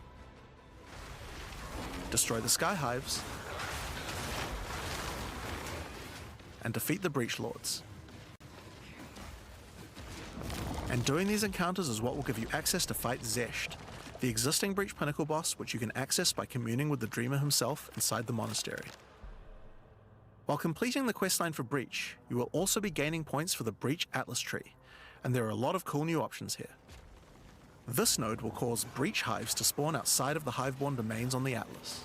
destroy the sky hives, and defeat the Breach Lords. And doing these encounters is what will give you access to fight Zesht, the existing Breach Pinnacle boss, which you can access by communing with the Dreamer himself inside the monastery. While completing the questline for Breach, you will also be gaining points for the Breach Atlas tree, and there are a lot of cool new options here. This node will cause Breach hives to spawn outside of the Hiveborn domains on the Atlas.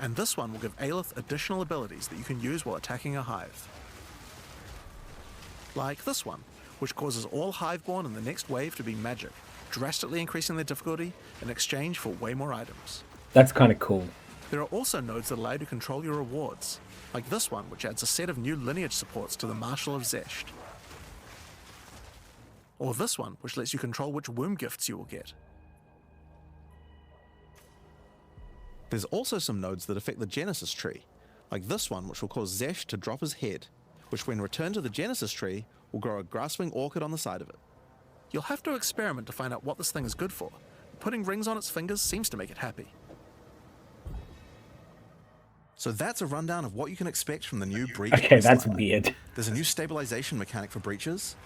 And this one will give Aelith additional abilities that you can use while attacking a hive. Like this one, which causes all Hiveborn in the next wave to be magic, drastically increasing their difficulty in exchange for way more items. That's kind of cool. There are also nodes that allow you to control your rewards, like this one, which adds a set of new lineage supports to the Marshal of Zesht. Or this one, which lets you control which womb gifts you will get. There's also some nodes that affect the Genesis tree, like this one, which will cause Zesht to drop his head, which when returned to the Genesis tree, will grow a grasping orchid on the side of it. You'll have to experiment to find out what this thing is good for. Putting rings on its fingers seems to make it happy. So that's a rundown of what you can expect from the new Breach. Okay, that's weird. There's a new stabilization mechanic for breaches.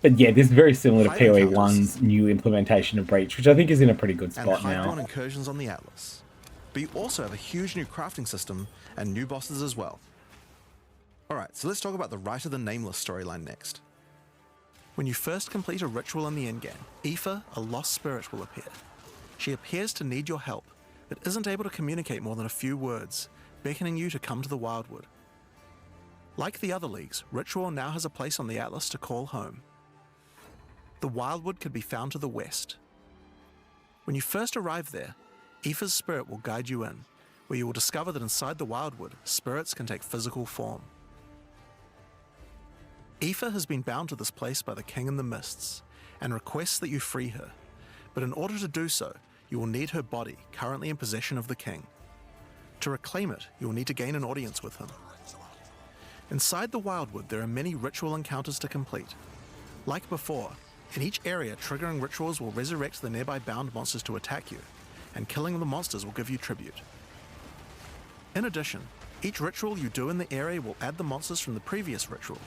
But yeah, this is very similar to Hide POE encounters. 1's new implementation of Breach, which I think is in a pretty good And spot highborn now. incursions on the Atlas. But you also have a huge new crafting system and new bosses as well. Alright, so let's talk about the Rite of the Nameless storyline next. When you first complete a ritual in the endgame, Aoife, a lost spirit, will appear. She appears to need your help, but isn't able to communicate more than a few words, beckoning you to come to the Wildwood. Like the other leagues, Ritual now has a place on the Atlas to call home. The Wildwood could be found to the west. When you first arrive there, Aoife's spirit will guide you in, where you will discover that inside the Wildwood, spirits can take physical form. Aoife has been bound to this place by the King in the Mists, and requests that you free her, but in order to do so, you will need her body, currently in possession of the King. To reclaim it, you will need to gain an audience with him. Inside the Wildwood, there are many ritual encounters to complete. Like before, in each area, triggering rituals will resurrect the nearby bound monsters to attack you, and killing the monsters will give you tribute. In addition, each ritual you do in the area will add the monsters from the previous ritual,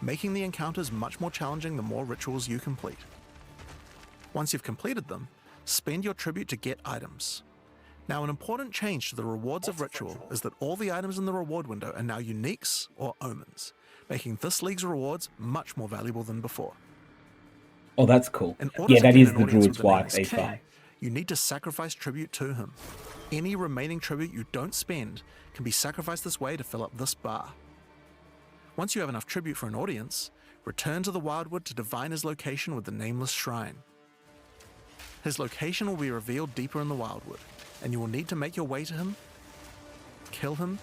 making the encounters much more challenging the more rituals you complete. Once you've completed them, spend your tribute to get items. Now, an important change to the rewards of Ritual is that all the items in the reward window are now uniques or omens, making this league's rewards much more valuable than before. Oh, that's cool. In order Yeah, to that gain is an the audience druid's with wife, Nameless Aoife. King, you need to sacrifice tribute to him. Any remaining tribute you don't spend can be sacrificed this way to fill up this bar. Once you have enough tribute for an audience, return to the Wildwood to divine his location with the Nameless Shrine. His location will be revealed deeper in the Wildwood, and you will need to make your way to him, kill him,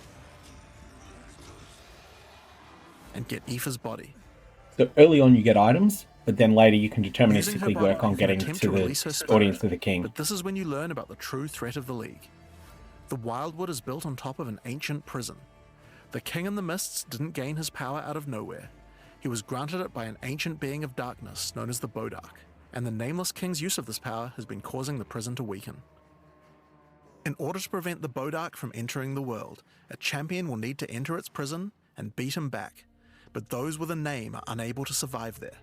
and get Aoife's body. So early on you get items, but then later you can Using her deterministically body, work on you can getting attempt to release her the spirit, audience of the king. But this is when you learn about the true threat of the League. The Wildwood is built on top of an ancient prison. The King in the Mists didn't gain his power out of nowhere. He was granted it by an ancient being of darkness known as the Bodark, and the Nameless King's use of this power has been causing the prison to weaken. In order to prevent the Bodark from entering the world, a champion will need to enter its prison and beat him back, but those with a name are unable to survive there.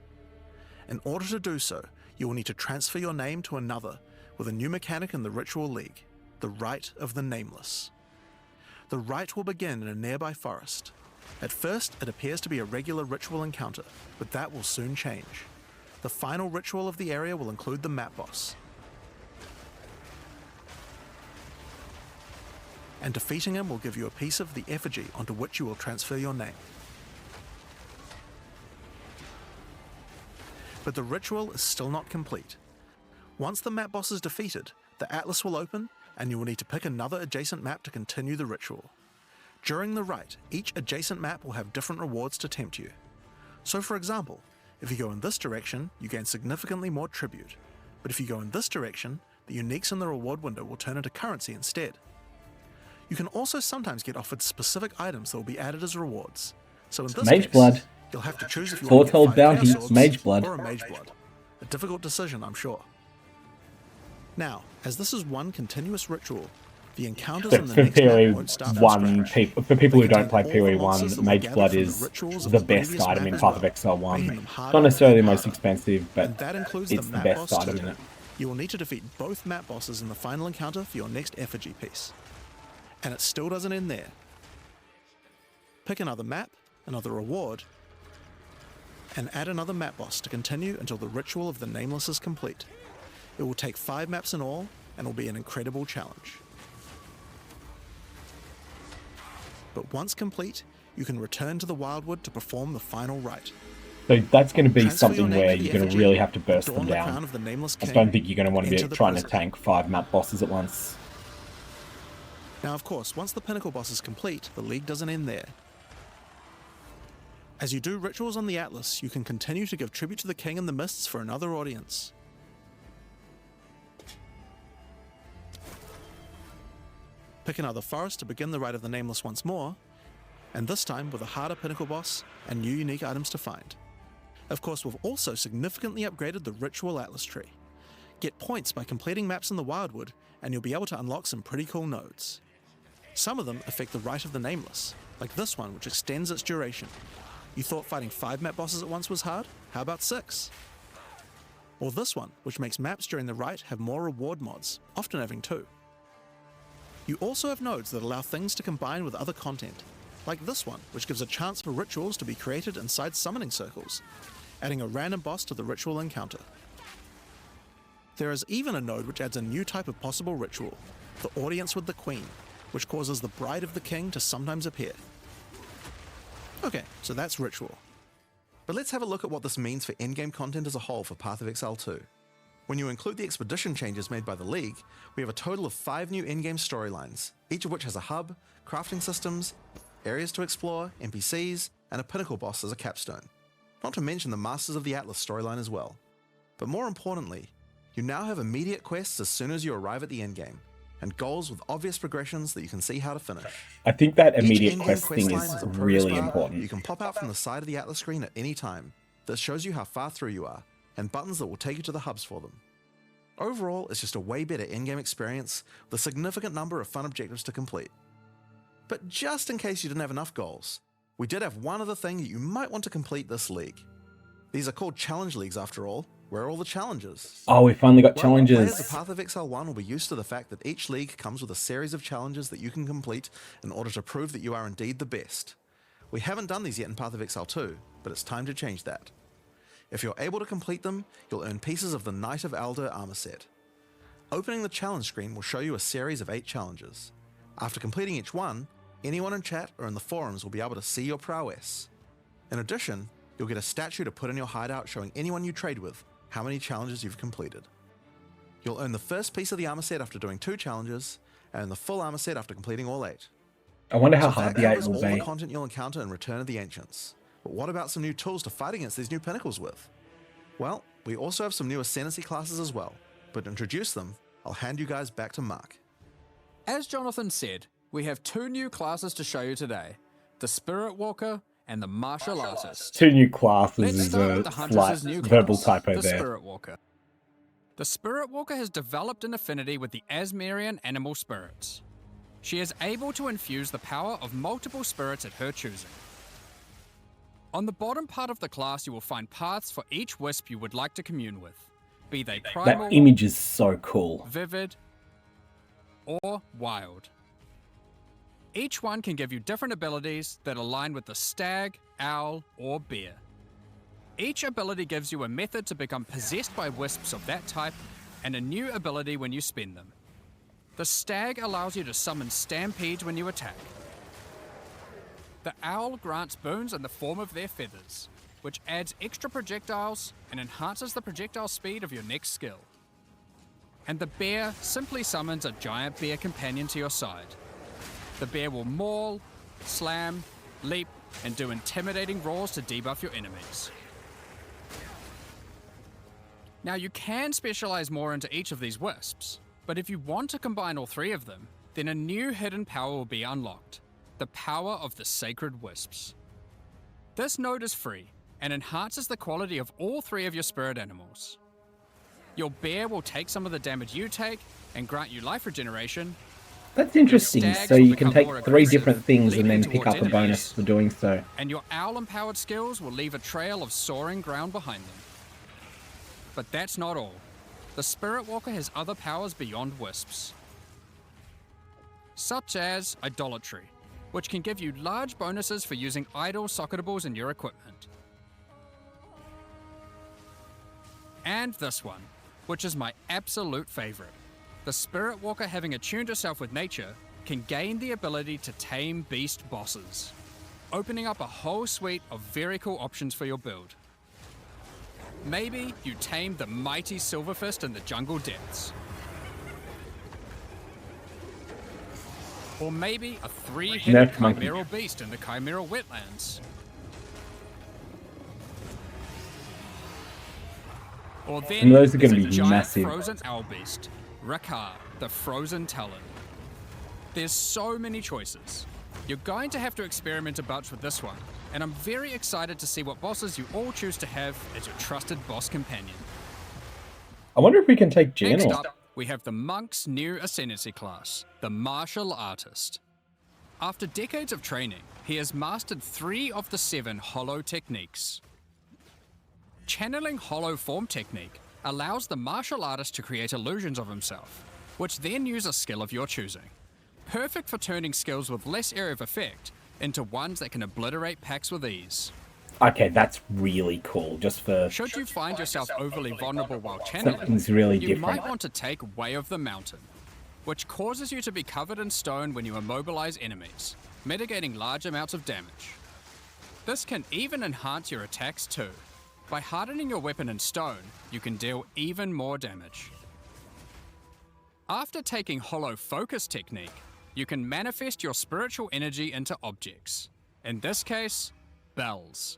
In order to do so, you will need to transfer your name to another with a new mechanic in the Ritual League, the Rite of the Nameless. The Rite will begin in a nearby forest. At first, it appears to be a regular ritual encounter, but that will soon change. The final ritual of the area will include the map boss, and defeating him will give you a piece of the effigy onto which you will transfer your name. But the ritual is still not complete. Once the map boss is defeated, the Atlas will open, and you will need to pick another adjacent map to continue the ritual. During the rite, each adjacent map will have different rewards to tempt you. So for example, if you go in this direction, you gain significantly more tribute, but if you go in this direction, the uniques in the reward window will turn into currency instead. You can also sometimes get offered specific items that will be added as rewards. So in this Mage case, Blood. you'll have to choose if you want to Foretold get 5 bounty, Chaos Orbs Mage Blood. or a Mage Blood. A difficult decision, I'm sure. Now, as this is one continuous ritual, the encounters But in the for next map POE won't start from 1, scratch. for people who They don't play contain all the POE 1, monsters that were Mage gathered Blood from is the rituals of the the best previous item map in as Path of well, Exile 1. making them harder Not necessarily the and most harder. expensive, but And that includes it's the the map best boss item too. in it. You will need to defeat both map bosses in the final encounter for your next effigy piece. And it still doesn't end there. Pick another map, another reward, and add another map boss to continue until the ritual of the Nameless is complete. It will take 5 maps in all, and will be an incredible challenge. But once complete, you can return to the Wildwood to perform the final rite. So that's going to be Transfer your something name where to the you're going to effigy, really have to burst them adorn the crown down. of the Nameless I King, don't think you're going to want to enter be the trying to prison. tank 5 map bosses at once. Now, of course, once the pinnacle boss is complete, the league doesn't end there. As you do rituals on the Atlas, you can continue to give tribute to the king in the mists for another audience. Pick another forest to begin the Rite of the Nameless once more, and this time with a harder pinnacle boss and new unique items to find. Of course, we've also significantly upgraded the Ritual Atlas tree. Get points by completing maps in the Wildwood, and you'll be able to unlock some pretty cool nodes. Some of them affect the Rite of the Nameless, like this one, which extends its duration. You thought fighting 5 map bosses at once was hard? How about 6? Or this one, which makes maps during the Rite have more reward mods, often having 2. You also have nodes that allow things to combine with other content, like this one, which gives a chance for rituals to be created inside summoning circles, adding a random boss to the ritual encounter. There is even a node which adds a new type of possible ritual, the Audience with the Queen, which causes the Bride of the King to sometimes appear. Okay, so that's ritual. But let's have a look at what this means for endgame content as a whole for Path of Exile 2. When you include the expedition changes made by the League, we have a total of 5 new endgame storylines, each of which has a hub, crafting systems, areas to explore, NPCs, and a pinnacle boss as a capstone. Not to mention the Masters of the Atlas storyline as well. But more importantly, you now have immediate quests as soon as you arrive at the endgame, and goals with obvious progressions that you can see how to finish. I think that Each immediate in-game quest thing line is has a progress really bar important. you can pop out from the side of the Atlas screen at any time that shows you how far through you are, and buttons that will take you to the hubs for them. Overall, it's just a way better in-game experience with a significant number of fun objectives to complete. But just in case you didn't have enough goals, we did have one other thing that you might want to complete this league. These are called challenge leagues after all. Where are all the challenges? Oh, we finally got Well, challenges. players of Path of Exile 1 will be used to the fact that each league comes with a series of challenges that you can complete in order to prove that you are indeed the best. We haven't done these yet in Path of Exile 2, but it's time to change that. If you're able to complete them, you'll earn pieces of the Knight of Alder armor set. Opening the challenge screen will show you a series of 8 challenges. After completing each one, anyone in chat or in the forums will be able to see your prowess. In addition, you'll get a statue to put in your hideout showing anyone you trade with how many challenges you've completed. You'll earn the first piece of the armor set after doing 2 challenges, and the full armor set after completing all 8. I wonder how So hard that the 8 covers will all the be. content you'll encounter in Return of the Ancients. But what about some new tools to fight against these new pinnacles with? Well, we also have some new ascendancy classes as well, but to introduce them, I'll hand you guys back to Mark. As Jonathan said, we have 2 new classes to show you today, the Spirit Walker and the Martial Artist. 2 new classes Let's is start a with the slight Huntress's new verbal class, typo the there. Spirit Walker. The Spirit Walker has developed an affinity with the Asmerian animal spirits. She is able to infuse the power of multiple spirits at her choosing. On the bottom part of the class, you will find paths for each wisp you would like to commune with, be they primal, That image is so cool. vivid, or wild. Each one can give you different abilities that align with the stag, owl, or bear. Each ability gives you a method to become possessed by wisps of that type, and a new ability when you spend them. The stag allows you to summon stampedes when you attack. The owl grants boons in the form of their feathers, which adds extra projectiles and enhances the projectile speed of your next skill. And the bear simply summons a giant bear companion to your side. The bear will maul, slam, leap, and do intimidating roars to debuff your enemies. Now you can specialize more into each of these wisps, but if you want to combine all 3 of them, then a new hidden power will be unlocked, the power of the Sacred Wisps. This node is free, and enhances the quality of all 3 of your spirit animals. Your bear will take some of the damage you take, and grant you life regeneration. That's interesting. stags So will you can become take more 3 aggressive, different things and then leaping pick up towards a bonus enemies. for doing so. And your owl-empowered skills will leave a trail of soaring ground behind them. But that's not all. The Spirit Walker has other powers beyond wisps, such as Idolatry, which can give you large bonuses for using idol socketables in your equipment. And this one, which is my absolute favorite. The Spirit Walker, having attuned herself with nature, can gain the ability to tame beast bosses, opening up a whole suite of very cool options for your build. Maybe you tame the mighty Silverfist in the jungle depths. Or maybe a 3-headed Nerf monkey. chimeral beast in the chimeral wetlands. Or then And those are there's gonna a be giant massive. frozen owl beast, Rakar, the frozen talon. There's so many choices. You're going to have to experiment a bunch with this one, and I'm very excited to see what bosses you all choose to have as your trusted boss companion. I wonder if we can take Next General. up, we have the Monk's new ascendancy class, the Martial Artist. After decades of training, he has mastered 3 of the 7 hollow techniques. Channeling hollow form technique allows the martial artist to create illusions of himself, which then use a skill of your choosing. Perfect for turning skills with less area of effect into ones that can obliterate packs with ease. Okay, that's really cool. Just for Should you find yourself overly vulnerable while channeling, something's really you different. might want to take Way of the Mountain, which causes you to be covered in stone when you immobilize enemies, mitigating large amounts of damage. This can even enhance your attacks too. By hardening your weapon in stone, you can deal even more damage. After taking Hollow Focus technique, you can manifest your spiritual energy into objects. In this case, bells,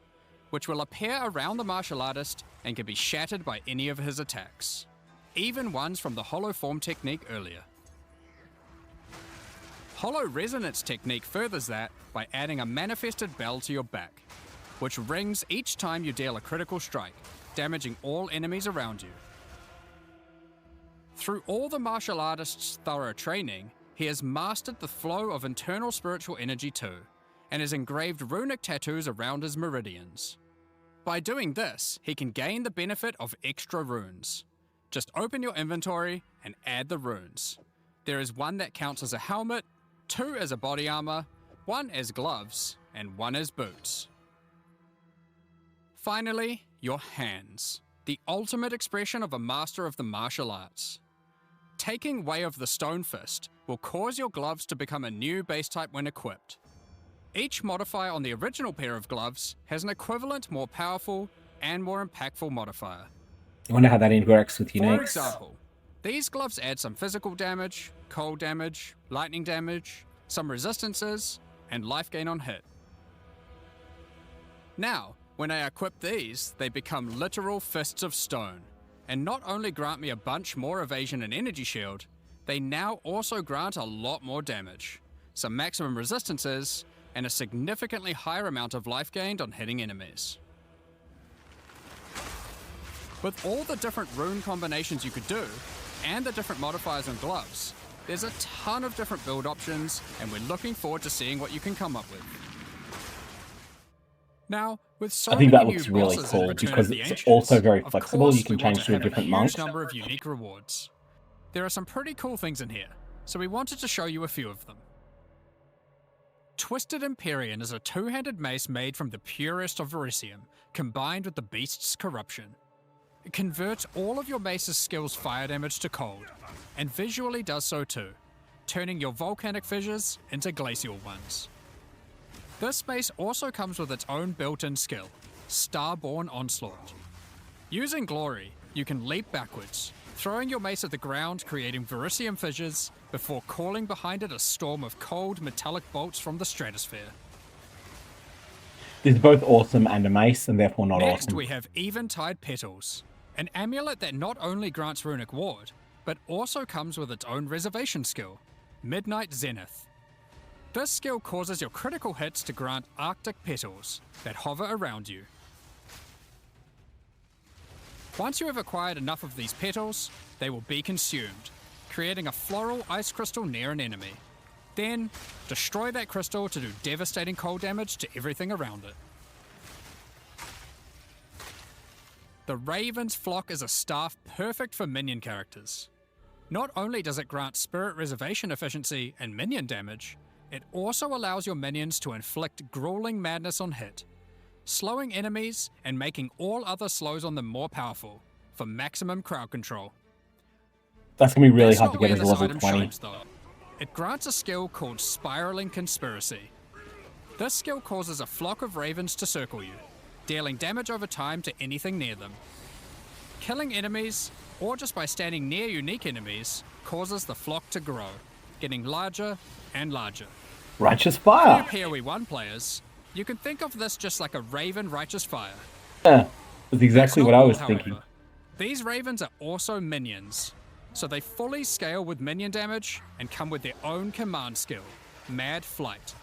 which will appear around the martial artist and can be shattered by any of his attacks, even ones from the Hollow Form technique earlier. Hollow Resonance technique furthers that by adding a manifested bell to your back, which rings each time you deal a critical strike, damaging all enemies around you. Through all the martial artist's thorough training, he has mastered the flow of internal spiritual energy too, and has engraved runic tattoos around his meridians. By doing this, he can gain the benefit of extra runes. Just open your inventory and add the runes. There is one that counts as a helmet, 2 as a body armor, 1 as gloves, and 1 as boots. Finally, your hands, the ultimate expression of a master of the martial arts. Taking Way of the Stone Fist will cause your gloves to become a new base type when equipped. Each modifier on the original pair of gloves has an equivalent, more powerful, and more impactful modifier. I wonder how that interacts with For uniques. example, these gloves add some physical damage, cold damage, lightning damage, some resistances, and life gain on hit. Now, when I equip these, they become literal fists of stone, and not only grant me a bunch more evasion and energy shield, they now also grant a lot more damage, some maximum resistances, and a significantly higher amount of life gained on hitting enemies. With all the different rune combinations you could do, and the different modifiers on gloves, there's a ton of different build options, and we're looking forward to seeing what you can come up with. Now, with so I think many that new looks really bosses in cool Return because of the it's Ancients, also very of flexible. course You can we want change to to a have different huge monk. number of unique rewards. There are some pretty cool things in here, so we wanted to show you a few of them. Twisted Empyrean is a 2-handed mace made from the purest of Verisium, combined with the beast's corruption. It converts all of your mace's skills fire damage to cold, and visually does so too, turning your volcanic fissures into glacial ones. This mace also comes with its own built-in skill, Starborn Onslaught. Using Glory, you can leap backwards, throwing your mace at the ground, creating Verisium fissures, before calling behind it a storm of cold metallic bolts from the stratosphere. This is both awesome and a mace, and therefore not Next, awesome. we have Eventide Petals, an amulet that not only grants runic ward, but also comes with its own reservation skill, Midnight Zenith. This skill causes your critical hits to grant Arctic petals that hover around you. Once you have acquired enough of these petals, they will be consumed, creating a floral ice crystal near an enemy. Then, destroy that crystal to do devastating cold damage to everything around it. The Raven's Flock is a staff perfect for minion characters. Not only does it grant spirit reservation efficiency and minion damage, it also allows your minions to inflict grueling madness on hit, slowing enemies and making all other slows on them more powerful, for maximum crowd control. That's going to be really That's hard not to get where as a this level item 20. shines, though. It grants a skill called Spiraling Conspiracy. This skill causes a flock of ravens to circle you, dealing damage over time to anything near them. Killing enemies, or just by standing near unique enemies, causes the flock to grow, getting larger and larger. Righteous For Fire. you POE 1 players, you can think of this just like a Raven Righteous Fire. That's exactly That's what not I all, was however. thinking. These Ravens are also minions, so they fully scale with minion damage and come with their own command skill, Mad Flight.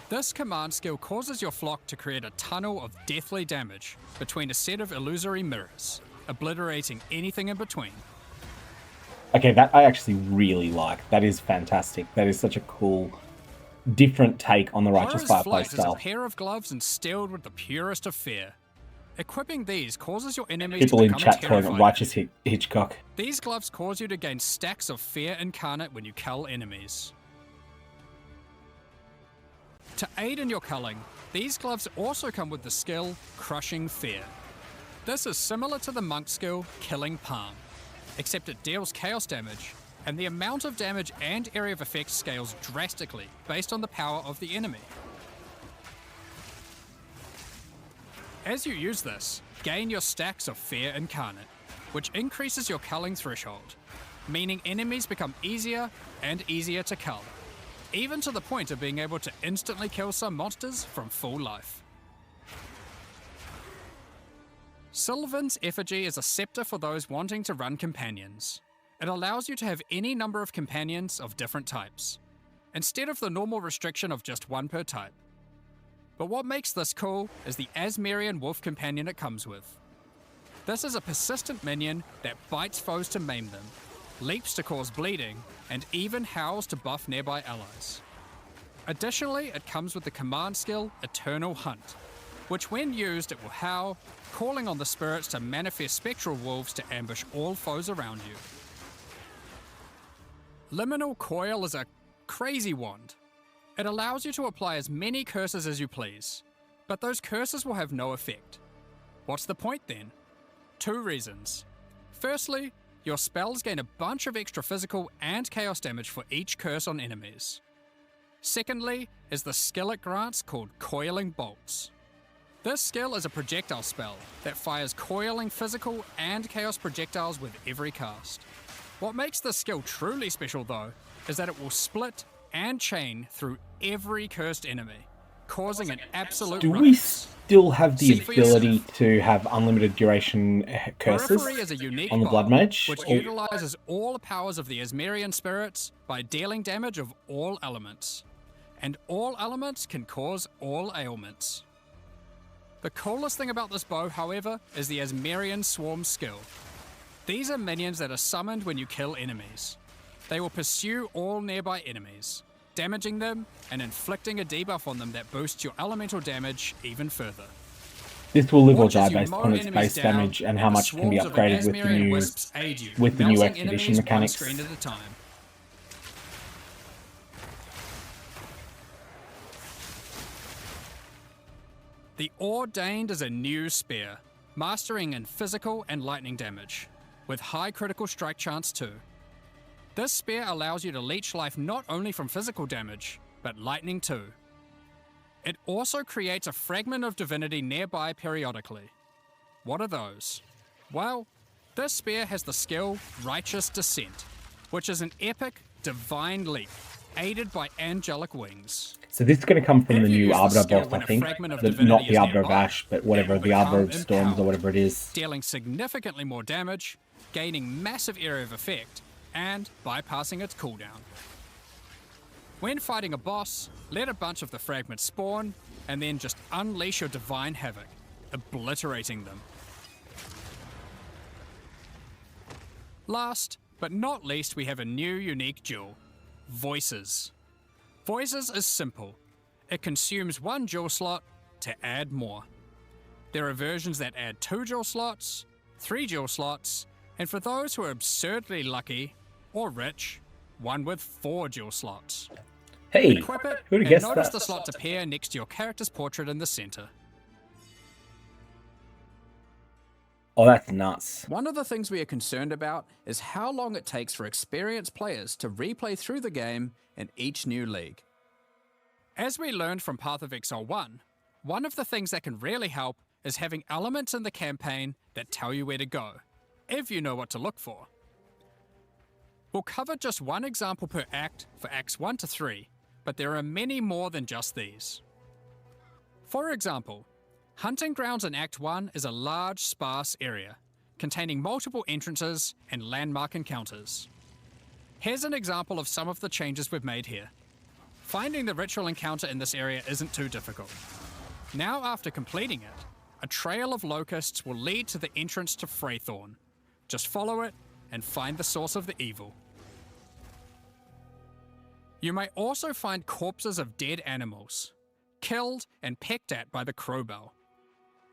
This command skill causes your flock to create a tunnel of deathly damage between a set of illusory mirrors, obliterating anything in between. Okay, that I actually really like. That is fantastic. That is such a cool, different take on the Righteous Horror's Fire Flight is a playstyle. pair of gloves instilled with the purest of fear. Equipping these causes your enemies People to in become chat calling it terrified. Righteous Hitchcock. These gloves cause you to gain stacks of fear incarnate when you cull enemies. To aid in your culling, these gloves also come with the skill Crushing Fear. This is similar to the monk skill Killing Palm, except it deals chaos damage, and the amount of damage and area of effect scales drastically based on the power of the enemy. As you use this, gain your stacks of Fear Incarnate, which increases your culling threshold, meaning enemies become easier and easier to cull, even to the point of being able to instantly kill some monsters from full life. Sylvan's Effigy is a scepter for those wanting to run companions. It allows you to have any number of companions of different types, instead of the normal restriction of just one per type. But what makes this cool is the Asmerian Wolf Companion it comes with. This is a persistent minion that bites foes to maim them, leaps to cause bleeding, and even howls to buff nearby allies. Additionally, it comes with the command skill Eternal Hunt, which when used it will howl, calling on the spirits to manifest spectral wolves to ambush all foes around you. Liminal Coil is a crazy wand. It allows you to apply as many curses as you please, but those curses will have no effect. What's the point then? 2 reasons. Firstly, your spells gain a bunch of extra physical and chaos damage for each curse on enemies. Secondly, is the skill it grants called Coiling Bolts. This skill is a projectile spell that fires coiling physical and chaos projectiles with every cast. What makes this skill truly special though, is that it will split and chain through every cursed enemy, causing an absolute Do we ruckus. still have the See for ability yourself. to have unlimited duration curses Periphery is a unique on the buff, Blood Mage? which Or- utilizes all the powers of the Asmerian spirits by dealing damage of all elements. And all elements can cause all ailments. The coolest thing about this bow, however, is the Asmerian Swarm skill. These are minions that are summoned when you kill enemies. They will pursue all nearby enemies, damaging them and inflicting a debuff on them that boosts your elemental damage even further. This will live or Watch as die you based mow on its enemies base down, damage and and how the much can be swarms of upgraded with the Asmerian new wisps aid you, with the new melting expedition enemies one mechanics. screen at a time. The Ordained is a new spear, mastering in physical and lightning damage, with high critical strike chance too. This spear allows you to leech life not only from physical damage, but lightning too. It also creates a fragment of divinity nearby periodically. What are those? Well, this spear has the skill Righteous Descent, which is an epic, divine leap, aided by angelic wings. So this is going to come from If the you new use the Arbor skill boss, when I a think. fragment of Not divinity the is Arbor of nearby, Ash, but it whatever, will the Arbor of become Storms or empowered, whatever it is. dealing significantly more damage, gaining massive area of effect, and bypassing its cooldown. When fighting a boss, let a bunch of the fragments spawn, and then just unleash your divine havoc, obliterating them. Last, but not least, we have a new unique jewel, Voices. Voices is simple. It consumes 1 jewel slot to add more. There are versions that add 2 jewel slots, 3 jewel slots, and for those who are absurdly lucky or rich, one with 4 jewel slots. Hey, Equip it who'd have and guessed notice that? the slots appear next to your character's portrait in the center. Oh, that's nuts. One of the things we are concerned about is how long it takes for experienced players to replay through the game in each new league. As we learned from Path of Exile 1, one of the things that can really help is having elements in the campaign that tell you where to go, if you know what to look for. We'll cover just one example per act for Acts 1 to 3, but there are many more than just these. For example, Hunting Grounds in Act 1 is a large, sparse area, containing multiple entrances and landmark encounters. Here's an example of some of the changes we've made here. Finding the ritual encounter in this area isn't too difficult. Now after completing it, a trail of locusts will lead to the entrance to Freythorn. Just follow it and find the source of the evil. You may also find corpses of dead animals, killed and pecked at by the crowbell.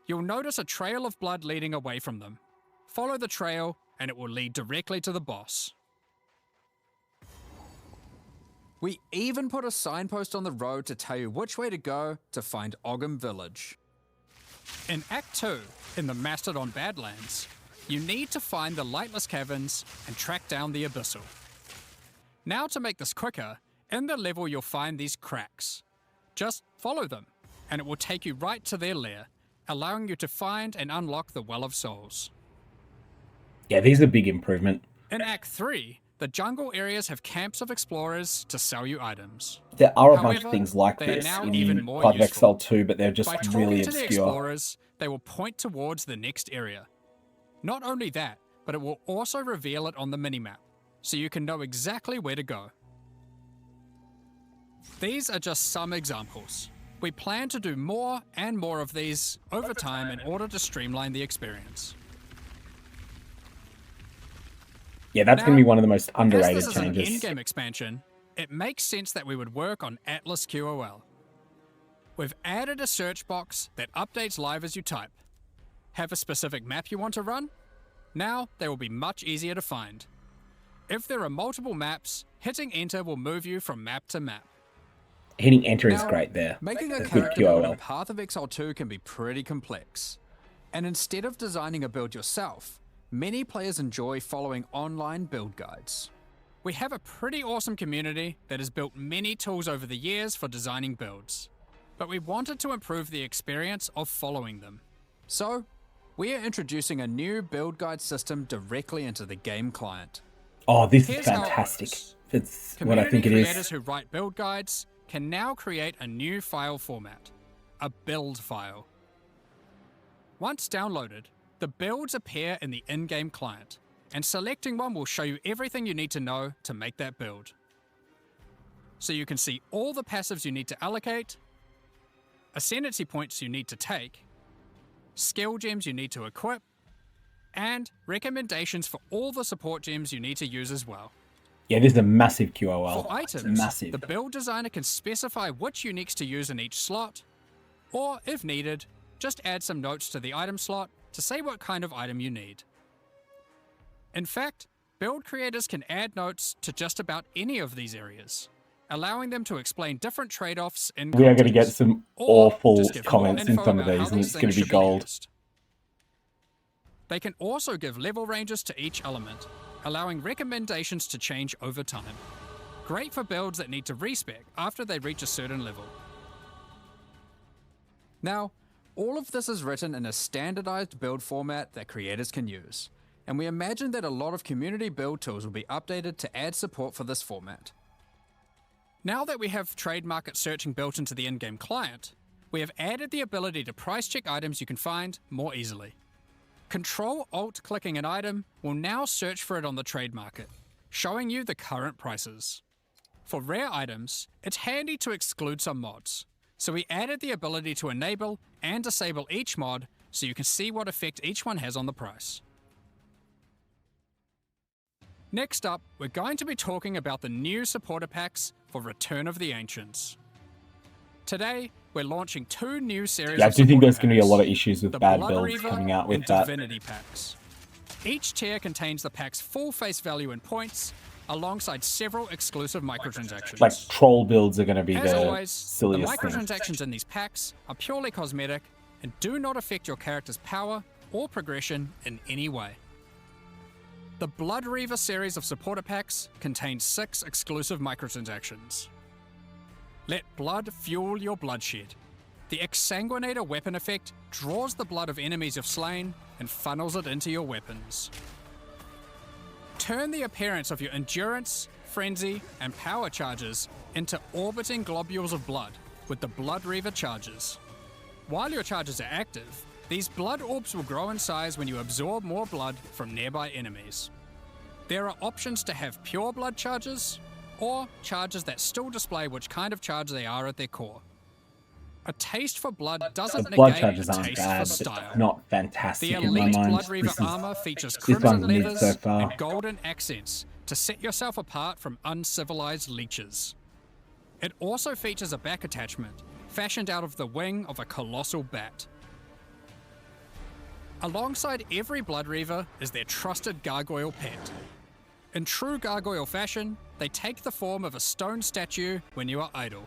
You'll notice a trail of blood leading away from them. Follow the trail and it will lead directly to the boss. We even put a signpost on the road to tell you which way to go to find Ogham Village. In Act 2, in the Mastodon Badlands, you need to find the Lightless Caverns and track down the Abyssal. Now to make this quicker, in the level you'll find these cracks. Just follow them, and it will take you right to their lair, allowing you to find and unlock the Well of Souls. Yeah, these are a big improvement. In Act 3, the jungle areas have camps of explorers to sell you items. There are a bunch However, of things like they are this now in even more Path of useful. Exile 2, but they're just By talking really to the obscure. explorers, they will point towards the next area. Not only that, but it will also reveal it on the minimap, so you can know exactly where to go. These are just some examples. We plan to do more and more of these over time in order to streamline the experience. Yeah, that's going to be one of the most As underrated this is an changes. in-game expansion, it makes sense that we would work on Atlas QOL. We've added a search box that updates live as you type. Have a specific map you want to run? Now they will be much easier to find. If there are multiple maps, hitting enter will move you from map to map. Hitting enter is Now, great there. Making a That's good character build in QOL. Path of Exile 2 can be pretty complex. And instead of designing a build yourself, many players enjoy following online build guides. We have a pretty awesome community that has built many tools over the years for designing builds, but we wanted to improve the experience of following them. So, we are introducing a new build guide system directly into the game client. Oh, this is Here's how it fantastic. works. It's what I think it Community creators is. who write build guides can now create a new file format, a build file. Once downloaded, the builds appear in the in-game client, and selecting one will show you everything you need to know to make that build. So you can see all the passives you need to allocate, ascendancy points you need to take, skill gems you need to equip, and recommendations for all the support gems you need to use as well. Yeah, this is a massive QOL. For It's items, massive. the build designer can specify which uniques to use in each slot, or if needed, just add some notes to the item slot to say what kind of item you need. In fact, build creators can add notes to just about any of these areas, allowing them to explain different trade-offs in We are going to get context, some or awful just give more comments in info some of about how these, and these it's going things to be should gold. used. They can also give level ranges to each element, allowing recommendations to change over time. Great for builds that need to respec after they reach a certain level. Now, all of this is written in a standardized build format that creators can use, and we imagine that a lot of community build tools will be updated to add support for this format. Now that we have trade market searching built into the in-game client, we have added the ability to price check items you can find more easily. Control-Alt-clicking an item will now search for it on the trade market, showing you the current prices. For rare items, it's handy to exclude some mods, so we added the ability to enable and disable each mod so you can see what effect each one has on the price. Next up, we're going to be talking about the new supporter packs for Return of the Ancients. Today, we're launching 2 new series Yeah, I of do think supporter there's going to be a packs, lot of issues with the bad Blood builds Reaver coming out with and that. Divinity packs. Each tier contains the pack's full face value in points, alongside several exclusive microtransactions. Like troll builds are going to be As the always, the silliest thing. microtransactions in these packs are purely cosmetic and do not affect your character's power or progression in any way. The Blood Reaver series of supporter packs contains 6 exclusive microtransactions. Let blood fuel your bloodshed. The Exsanguinator weapon effect draws the blood of enemies you've slain and funnels it into your weapons. Turn the appearance of your endurance, frenzy, and power charges into orbiting globules of blood with the Blood Reaver charges. While your charges are active, these blood orbs will grow in size when you absorb more blood from nearby enemies. There are options to have pure blood charges, or charges that still display which kind of charge they are at their core. A taste for blood doesn't The blood negate charges a aren't taste bad, for but style. not The fantastic in my elite mind. Blood Reaver This armor features one's crimson mid leathers so far. and golden accents to set yourself apart from uncivilized leeches. It also features a back attachment, fashioned out of the wing of a colossal bat. Alongside every Blood Reaver is their trusted gargoyle pet. In true gargoyle fashion, they take the form of a stone statue when you are idle,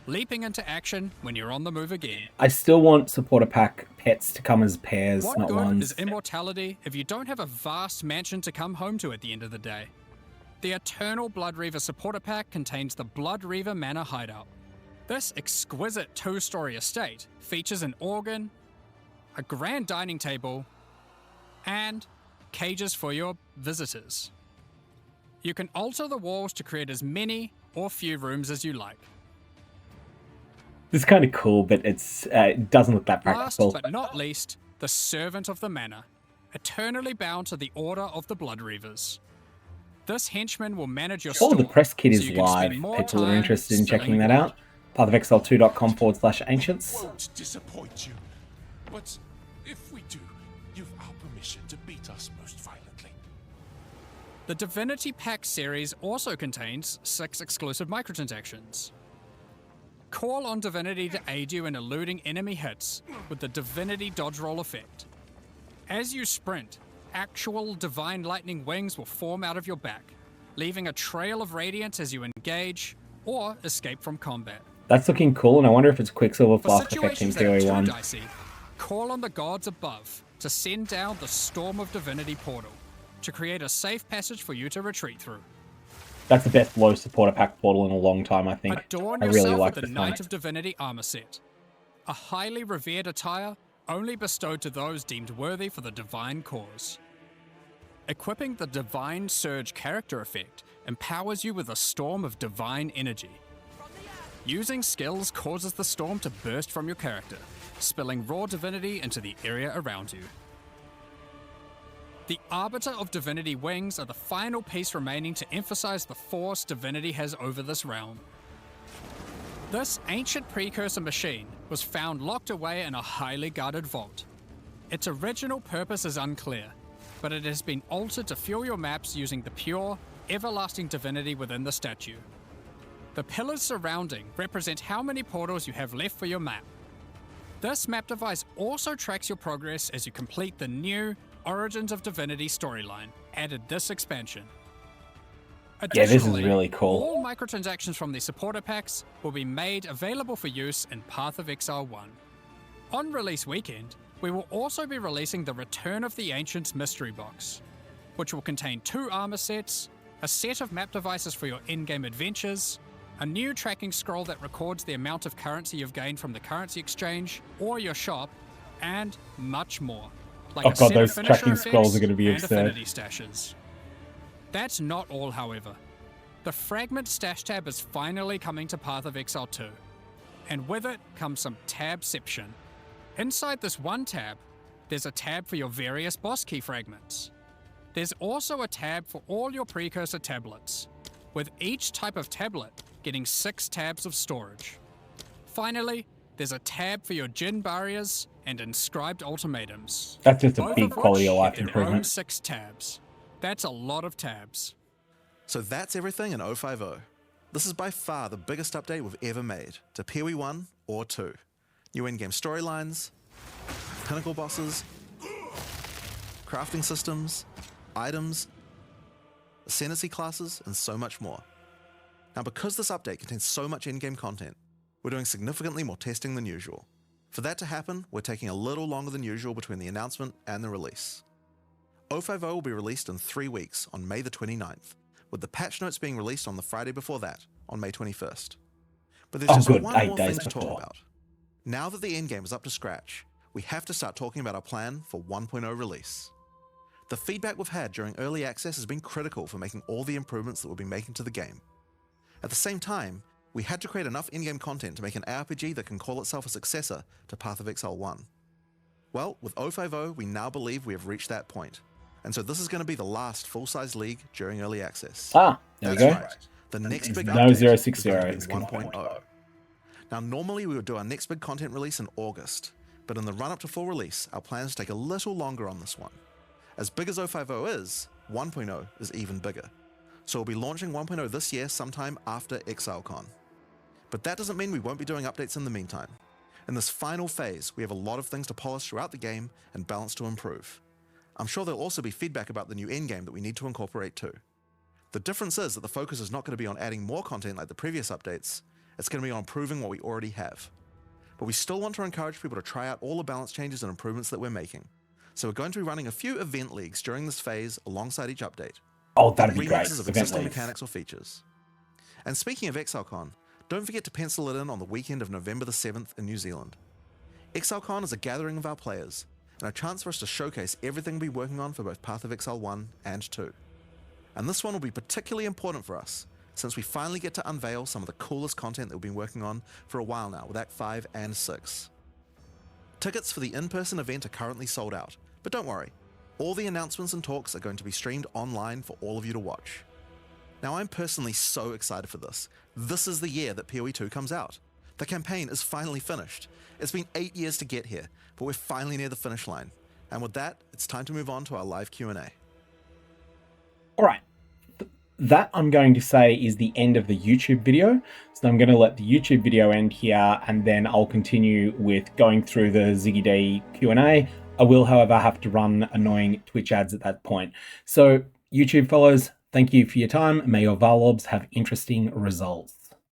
leaping into action when you're on the move again. I still want supporter pack pets to come as pairs, What not good ones. is immortality if you don't have a vast mansion to come home to at the end of the day? The Eternal Blood Reaver supporter pack contains the Blood Reaver Manor Hideout. This exquisite two-story estate features an organ, a grand dining table, and cages for your visitors. You can alter the walls to create as many or few rooms as you like. This is kind of cool, but it doesn't look that Last practical. but not least, the Servant of the Manor, eternally bound to the Order of the Blood Reavers. This henchman will manage your Oh, store, the press kit so is you can spend live. more People are time interested in checking spilling that blood. out. pathofexile2.com/ancients. Won't disappoint you. But if we do, you've our permission to beat us most violently. The Divinity Pack series also contains 6 exclusive microtransactions. Call on Divinity to aid you in eluding enemy hits with the Divinity Dodge Roll effect. As you sprint, actual Divine Lightning wings will form out of your back, leaving a trail of radiance as you engage or escape from combat. That's looking cool, and I wonder if it's Quicksilver For Flask effect in situations that are too POE1. dicey, call on the gods above to send down the Storm of Divinity portal to create a safe passage for you to retreat through. That's the best low supporter pack portal in a long time, I think. Adorn I yourself really like with this the one. Knight of Divinity armor set, a highly revered attire only bestowed to those deemed worthy for the divine cause. Equipping the Divine Surge character effect empowers you with a storm of divine energy. Using skills causes the storm to burst from your character, spilling raw divinity into the area around you. The Arbiter of Divinity wings are the final piece remaining to emphasize the force divinity has over this realm. This ancient precursor machine was found locked away in a highly guarded vault. Its original purpose is unclear, but it has been altered to fuel your maps using the pure, everlasting divinity within the statue. The pillars surrounding represent how many portals you have left for your map. This map device also tracks your progress as you complete the new Origins of Divinity storyline added this expansion. Yeah, this is Additionally, really cool. all microtransactions from the supporter packs will be made available for use in Path of Exile 1. On release weekend, we will also be releasing the Return of the Ancients mystery box, which will contain 2 armor sets, a set of map devices for your in-game adventures, a new tracking scroll that records the amount of currency you've gained from the currency exchange or your shop, and much more. Like Oh a god, set of those finisher tracking scrolls effects are going to be and absurd. affinity stashes. That's not all, however. The Fragment Stash tab is finally coming to Path of Exile 2, and with it comes some tabception. Inside this one tab, there's a tab for your various boss key fragments. There's also a tab for all your precursor tablets, with each type of tablet getting 6 tabs of storage. Finally, there's a tab for your Jinn barriers and inscribed ultimatums. That's just a Both big of which quality of life get their own improvement. 6 tabs. That's a lot of tabs. So that's everything in 050. This is by far the biggest update we've ever made to POE 1 or 2. New in-game storylines, pinnacle bosses, crafting systems, items, ascendancy classes, and so much more. Now, because this update contains so much in-game content, we're doing significantly more testing than usual. For that to happen, we're taking a little longer than usual between the announcement and the release. 050 will be released in 3 weeks on May the 29th, with the patch notes being released on the Friday before that, on May 21st. But there's Oh, just good, one 8 more days thing to talk before. about. Now that the endgame is up to scratch, we have to start talking about our plan for 1.0 release. The feedback we've had during early access has been critical for making all the improvements that we'll be making to the game. At the same time, we had to create enough in-game content to make an ARPG that can call itself a successor to Path of Exile 1. Well, with 050, we now believe we have reached that point, and so this is going to be the last full-size league during early access. Ah, there we That's go. right. The next big No update 060 is going to is be confirmed. 1.0. Now, normally we would do our next big content release in August, but in the run-up to full release, our plans take a little longer on this one. As big as 050 is, 1.0 is even bigger. So we'll be launching 1.0 this year sometime after ExileCon. But that doesn't mean we won't be doing updates in the meantime. In this final phase, we have a lot of things to polish throughout the game and balance to improve. I'm sure there'll also be feedback about the new endgame that we need to incorporate too. The difference is that the focus is not going to be on adding more content like the previous updates, it's going to be on improving what we already have. But we still want to encourage people to try out all the balance changes and improvements that we're making. So we're going to be running a few event leagues during this phase alongside each update. Oh, that'd be great. Remixes of Event existing leagues. mechanics or features. And speaking of ExileCon, don't forget to pencil it in on the weekend of November the 7th in New Zealand. ExileCon is a gathering of our players, and a chance for us to showcase everything we'll be working on for both Path of Exile 1 and 2. And this one will be particularly important for us, since we finally get to unveil some of the coolest content that we've been working on for a while now with Act 5 and 6. Tickets for the in-person event are currently sold out, but don't worry, all the announcements and talks are going to be streamed online for all of you to watch. Now, I'm personally so excited for this. This is the year that POE 2 comes out. The campaign is finally finished. It's been 8 years to get here, but we're finally near the finish line. And with that, it's time to move on to our live Q&A. All right. That I'm going to say is the end of the YouTube video. So I'm going to let the YouTube video end here, and then I'll continue with going through the Ziggy Day Q&A. I will, however, have to run annoying Twitch ads at that point. So YouTube followers, thank you for your time. May your Valobs have interesting results.